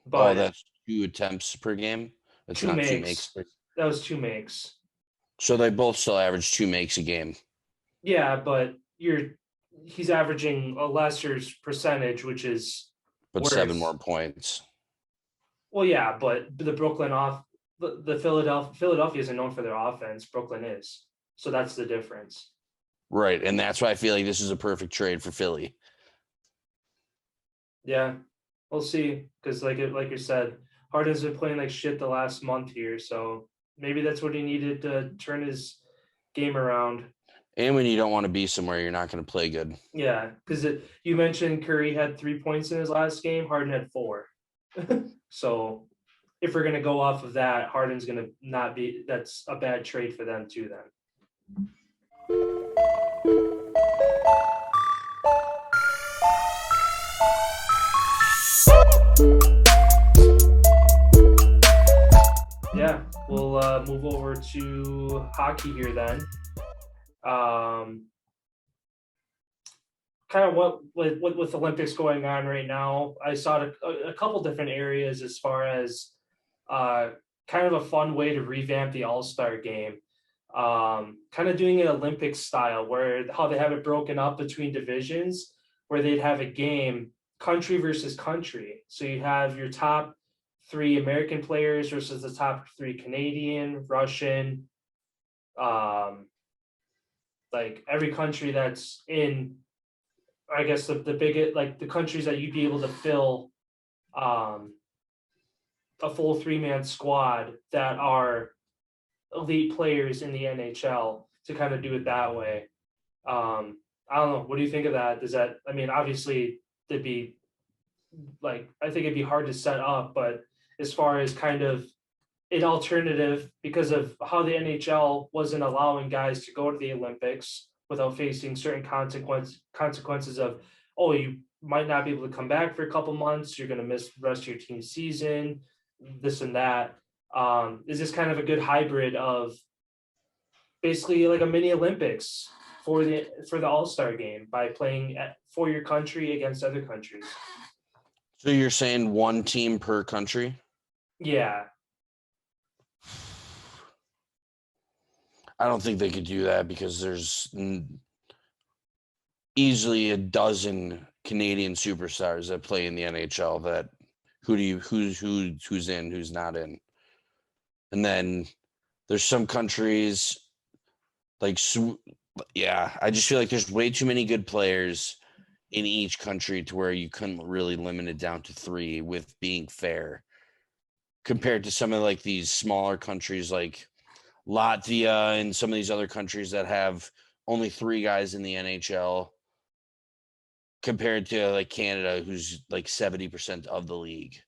But that's 2 attempts per game. That's 2 not makes. 2 makes. That was 2 makes. So they both still average 2 makes a game. Yeah, but he's averaging a lesser percentage, which is but worse. 7 more points. Well, yeah, but the Brooklyn the Philadelphia isn't known for their offense. Brooklyn is, so that's the difference. Right, and that's why I feel like this is a perfect trade for Philly. Yeah, we'll see, because like you said, Harden's been playing like shit the last month here, so maybe that's what he needed to turn his game around. And when you don't want to be somewhere, you're not going to play good. Yeah, because you mentioned Curry had 3 points in his last game. Harden had 4. So if we're going to go off of that, Harden's going to not be – that's a bad trade for them too then. Yeah, we'll move over to hockey here then. Kind of what with Olympics going on right now, I saw a couple different areas as far as kind of a fun way to revamp the All-Star game. Kind of doing it Olympic style, where how they have it broken up between divisions, where they'd have a game country versus country. So you have your top 3 American players versus the top 3 Canadian, Russian, like every country that's in, I guess the biggest, like the countries that you'd be able to fill a full 3-man squad that are elite players in the NHL, to kind of do it that way. I don't know. What do you think of that? Does that, I mean, obviously it'd be like, I think it'd be hard to set up, but as far as kind of an alternative, because of how the NHL wasn't allowing guys to go to the Olympics without facing certain consequences of, oh, you might not be able to come back for a couple months, you're going to miss the rest of your team season, this and that. Is this kind of a good hybrid of basically like a mini Olympics for the All-Star game by playing for your country against other countries? So you're saying 1 team per country? Yeah. I don't think they could do that, because there's easily a dozen Canadian superstars that play in the NHL. That who's in, who's not in. And then there's some countries like, yeah, I just feel like there's way too many good players in each country to where you couldn't really limit it down to 3 with being fair compared to some of like these smaller countries like Latvia and some of these other countries that have only 3 guys in the NHL compared to like Canada, who's like 70% of the league.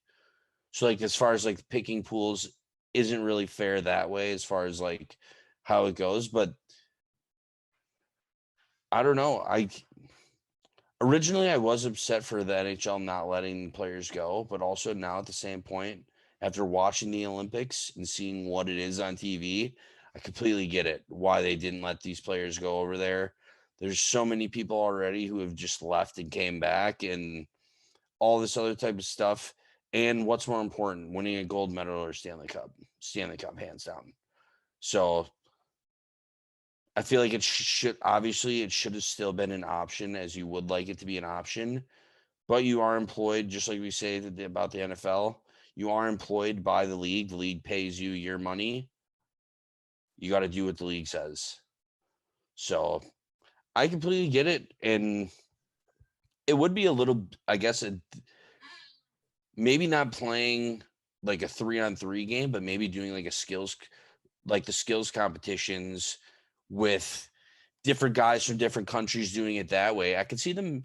So like as far as like picking pools isn't really fair that way as far as like how it goes. But I don't know. Originally I was upset for the NHL not letting players go, but also now at the same point, after watching the Olympics and seeing what it is on TV, I completely get it why they didn't let these players go over there. There's so many people already who have just left and came back and all this other type of stuff. And what's more important, winning a gold medal or Stanley Cup? Stanley Cup, hands down. So I feel like it should have still been an option as you would like it to be an option, but you are employed, just like we say about the NFL. You are employed by the league. The league pays you your money. You got to do what the league says. So I completely get it. And it would be a little, I guess, maybe not playing like a 3-on-3 game, but maybe doing like the skills competitions with different guys from different countries doing it that way. I could see them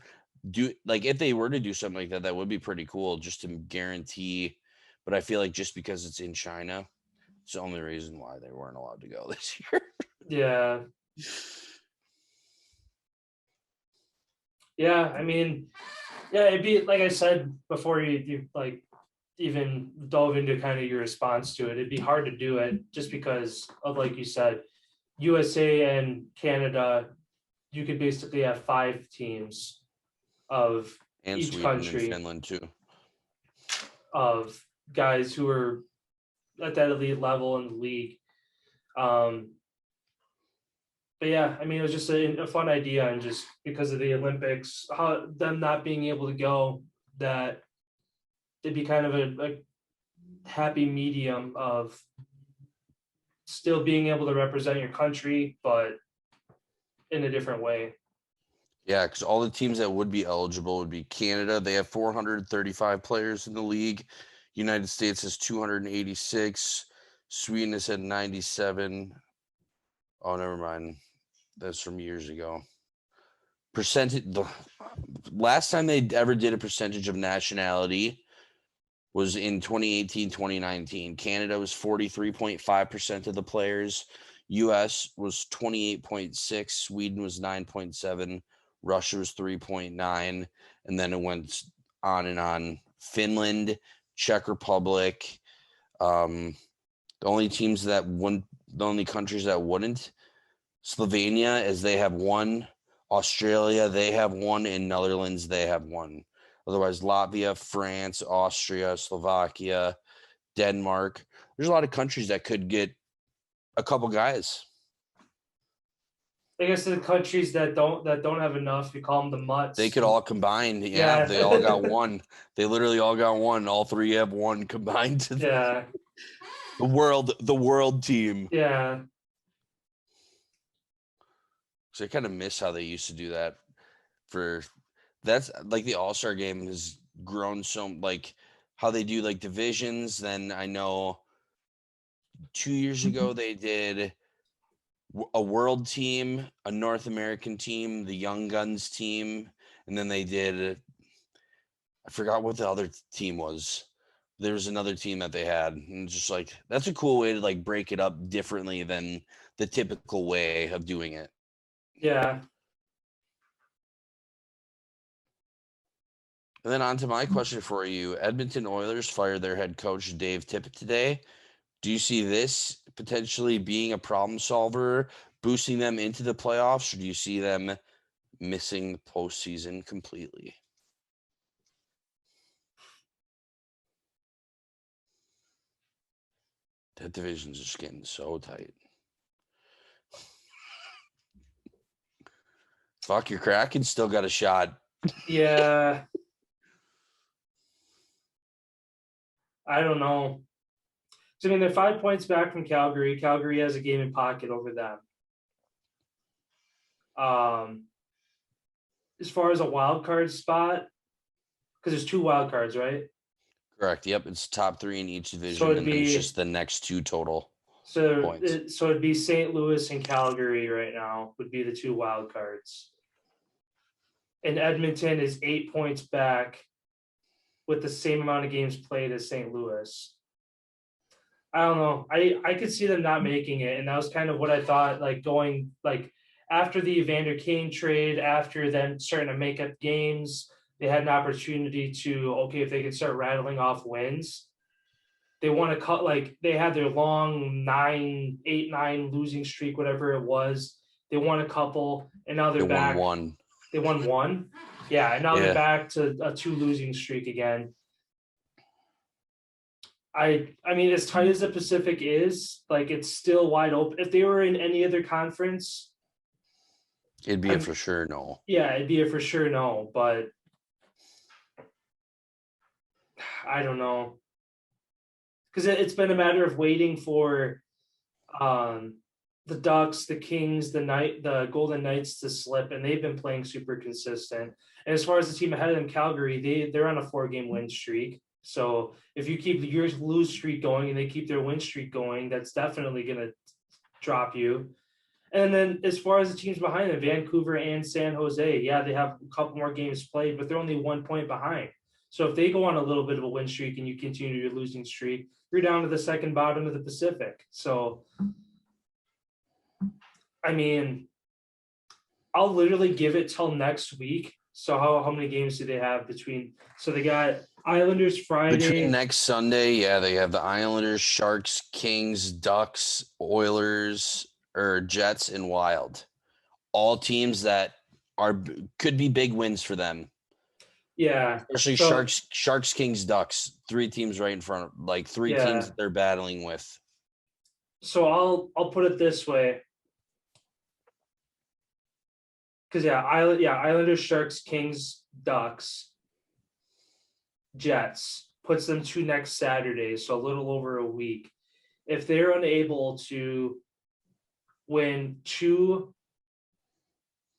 do like if they were to do something like that, that would be pretty cool just to guarantee. But I feel like just because it's in China, it's the only reason why they weren't allowed to go this year. Yeah. Yeah. I mean, yeah, it'd be like I said before you like even dove into kind of your response to it. It'd be hard to do it just because of, like you said, USA and Canada, you could basically have 5 teams of And each Sweden and country Finland too. of guys who are at that elite level in the league. But yeah, I mean, it was just a fun idea, and just because of the Olympics, how them not being able to go, that it'd be kind of a happy medium of still being able to represent your country, but in a different way. Yeah, because all the teams that would be eligible would be Canada. They have 435 players in the league. United States has 286. Sweden has had 97. Oh, never mind. That's from years ago. The last time they ever did a percentage of nationality was in 2018, 2019. Canada was 43.5% of the players. US was 28.6. Sweden was 9.7. Russia was 3.9. And then it went on and on. Finland, Czech Republic. The only countries that wouldn't, Slovenia, as they have 1. Australia, they have 1. And Netherlands, they have 1. Otherwise, Latvia, France, Austria, Slovakia, Denmark. There's a lot of countries that could get a couple guys. I guess the countries that don't have enough, we call them the mutts. They could all combine. Yeah. They all got 1. They literally all got 1. All 3 have 1 combined to Yeah. the world team. Yeah. So I kind of miss how they used to do that. That's like the All-Star game has grown so, like how they do like divisions. Then I know 2 years ago they did a world team, a North American team, the Young Guns team, and then they did, I forgot what the other team was. There was another team that they had, and just like that's a cool way to like break it up differently than the typical way of doing it. Yeah. And then on to my question for you. Edmonton Oilers fired their head coach Dave Tippett today. Do you see this potentially being a problem solver, boosting them into the playoffs, or do you see them missing the postseason completely? That division's just getting so tight. Fuck, your Kraken still got a shot. Yeah. I don't know. So, I mean, they're 5 points back from Calgary. Calgary has a game in pocket over them. as far as a wild card spot, because there's 2 wild cards, right? Correct. Yep. It's top 3 in each So division, it'd and then it's be just the next 2 total so points. so it'd be St. Louis and Calgary right now would be the 2 wild cards. And Edmonton is 8 points back with the same amount of games played as St. Louis. I don't know. I could see them not making it, and that was kind of what I thought. Like going like after the Evander Kane trade, after them starting to make up games, they had an opportunity to if they could start rattling off wins. They want to cut like they had their long 9 losing streak, whatever it was. They won a couple, and now they're They won back. 1. They won 1. Yeah, and now Yeah. they're back to a 2 losing streak again. I mean, as tight as the Pacific is, like it's still wide open. If they were in any other conference, It'd be a for sure no. yeah, it'd be a for sure no. But I don't know, because it's been a matter of waiting for the Ducks, the Kings, the Golden Knights to slip, and they've been playing super consistent. And as far as the team ahead of them, Calgary, they're on a 4-game win streak. So if you keep your lose streak going and they keep their win streak going, that's definitely going to drop you. And then as far as the teams behind them, Vancouver and San Jose, yeah, they have a couple more games played, but they're only 1 point behind. So if they go on a little bit of a win streak and you continue your losing streak, you're down to the second bottom of the Pacific. So, I mean, I'll literally give it till next week. So how many games do they have between? So they got Islanders Friday. Between next Sunday, yeah, they have the Islanders, Sharks, Kings, Ducks, Oilers, or Jets, and Wild. All teams that could be big wins for them. Yeah. Especially Sharks, Kings, Ducks. 3 teams right in front of 3 teams that they're battling with. So I'll put it this way. Because Islanders, Sharks, Kings, Ducks, Jets puts them to next Saturday, so a little over a week. If they're unable to win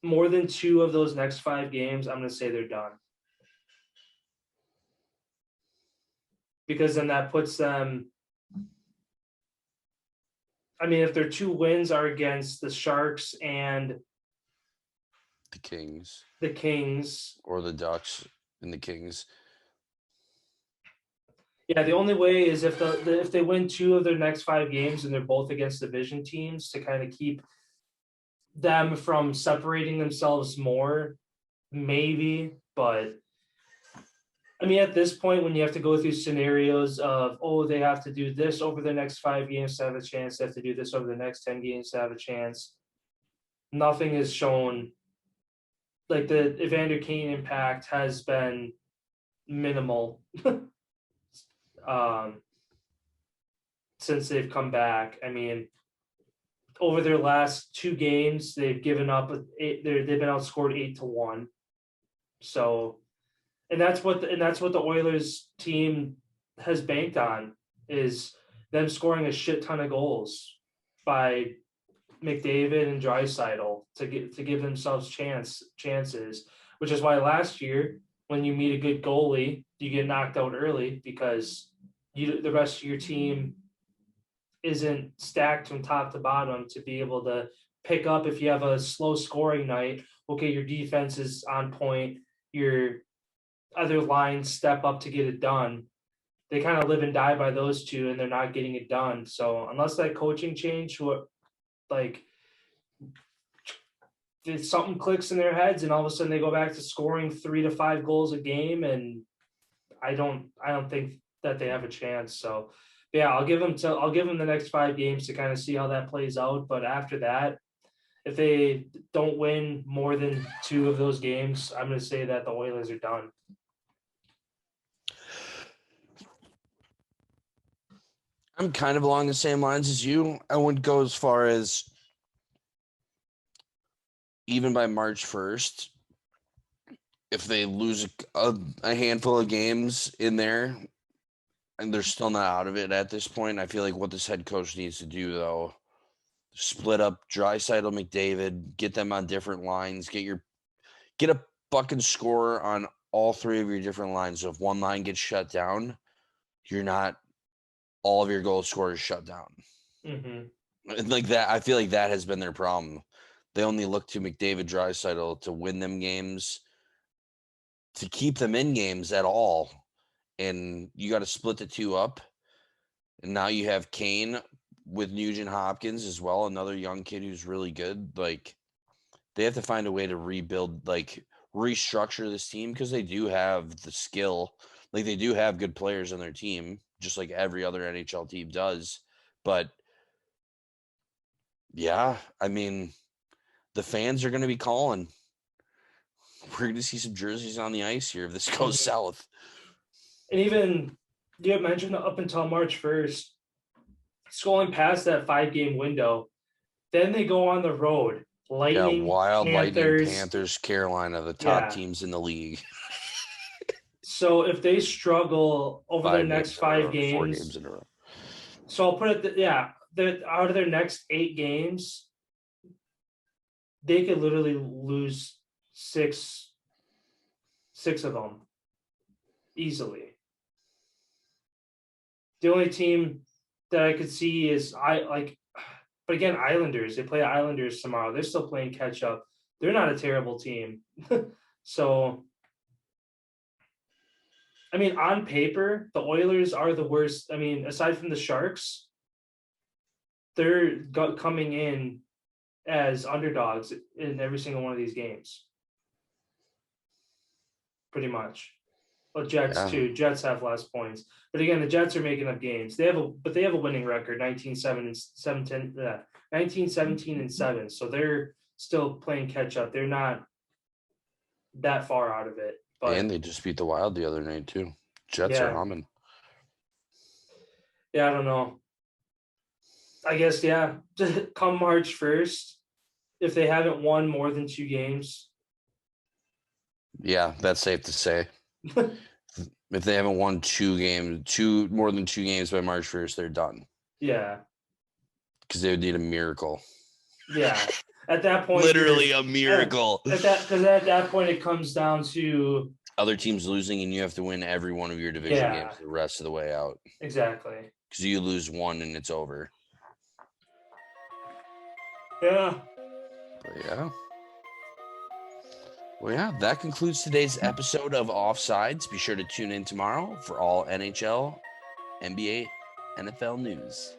more than 2 of those next 5 games, I'm going to say they're done. Because then that puts them. I mean, if their 2 wins are against the Sharks and the Kings, or the Ducks and the Kings. Yeah, the only way is if if they win 2 of their next 5 games and they're both against division teams to kind of keep them from separating themselves more, maybe. But I mean, at this point, when you have to go through scenarios of, they have to do this over the next 5 games to have a chance, they have to do this over the next 10 games to have a chance. Nothing is shown. Like the Evander Kane impact has been minimal since they've come back. I mean, over their last 2 games, they've given up 8. They've been outscored 8-1. So, and that's what the Oilers team has banked on, is them scoring a shit ton of goals by McDavid and Draisaitl to give themselves chances, which is why last year when you meet a good goalie, you get knocked out early because the rest of your team isn't stacked from top to bottom to be able to pick up. If you have a slow scoring night, okay, your defense is on point, your other lines step up to get it done. They kind of live and die by those 2, and they're not getting it done. So unless that coaching change, if something clicks in their heads and all of a sudden they go back to scoring 3 to 5 goals a game, and I don't think that they have a chance. So yeah, I'll give them the next 5 games to kind of see how that plays out. But after that, if they don't win more than 2 of those games, I'm going to say that the Oilers are done. I'm kind of along the same lines as you. I wouldn't go as far as even by March 1st, if they lose a handful of games in there and they're still not out of it at this point. I feel like what this head coach needs to do, though, split up Draisaitl, McDavid, get them on different lines, get a fucking scorer on all three of your different lines. So if one line gets shut down, all of your goal scorers shut down. And like that, I feel like that has been their problem. They only look to McDavid, Draisaitl to win them games, to keep them in games at all. And you got to split the two up. And now you have Kane with Nugent Hopkins as well, another young kid who's really good. Like, they have to find a way to rebuild, like restructure this team, because they do have the skill. Like, they do have good players on their team, just like every other NHL team does. But yeah, I mean, the fans are going to be calling. We're going to see some jerseys on the ice here if this goes south. And even you had mentioned up until March 1st, scrolling past that 5-game window, then they go on the road. Lightning, Wild Panthers, Lightning, Panthers, Carolina, the top teams in the league. So if they struggle over their next 5 games, 4 games in a row. So I'll put it, out of their next 8 games, they could literally lose 6 of them easily. The only team that I could see is but again, Islanders. They play Islanders tomorrow. They're still playing catch up. They're not a terrible team. So, I mean, on paper, the Oilers are the worst. I mean, aside from the Sharks, they're coming in as underdogs in every single one of these games. Pretty much. Well, Jets too. Jets have less points. But again, the Jets are making up games. They have a winning record, 19-17-7. So they're still playing catch up. They're not that far out of it. But, and they just beat the Wild the other night too. Jets are humming. Yeah, I don't know. I guess, come March 1st, if they haven't won more than 2 games. Yeah, that's safe to say. If they haven't won more than 2 games by March 1st, they're done. Yeah. Because they would need a miracle. Yeah. At that point, literally a miracle. Because at that point, it comes down to other teams losing, and you have to win every one of your division games the rest of the way out. Exactly. Because you lose one and it's over. Yeah. But yeah. Well, yeah, that concludes today's episode of Offsides. Be sure to tune in tomorrow for all NHL, NBA, NFL news.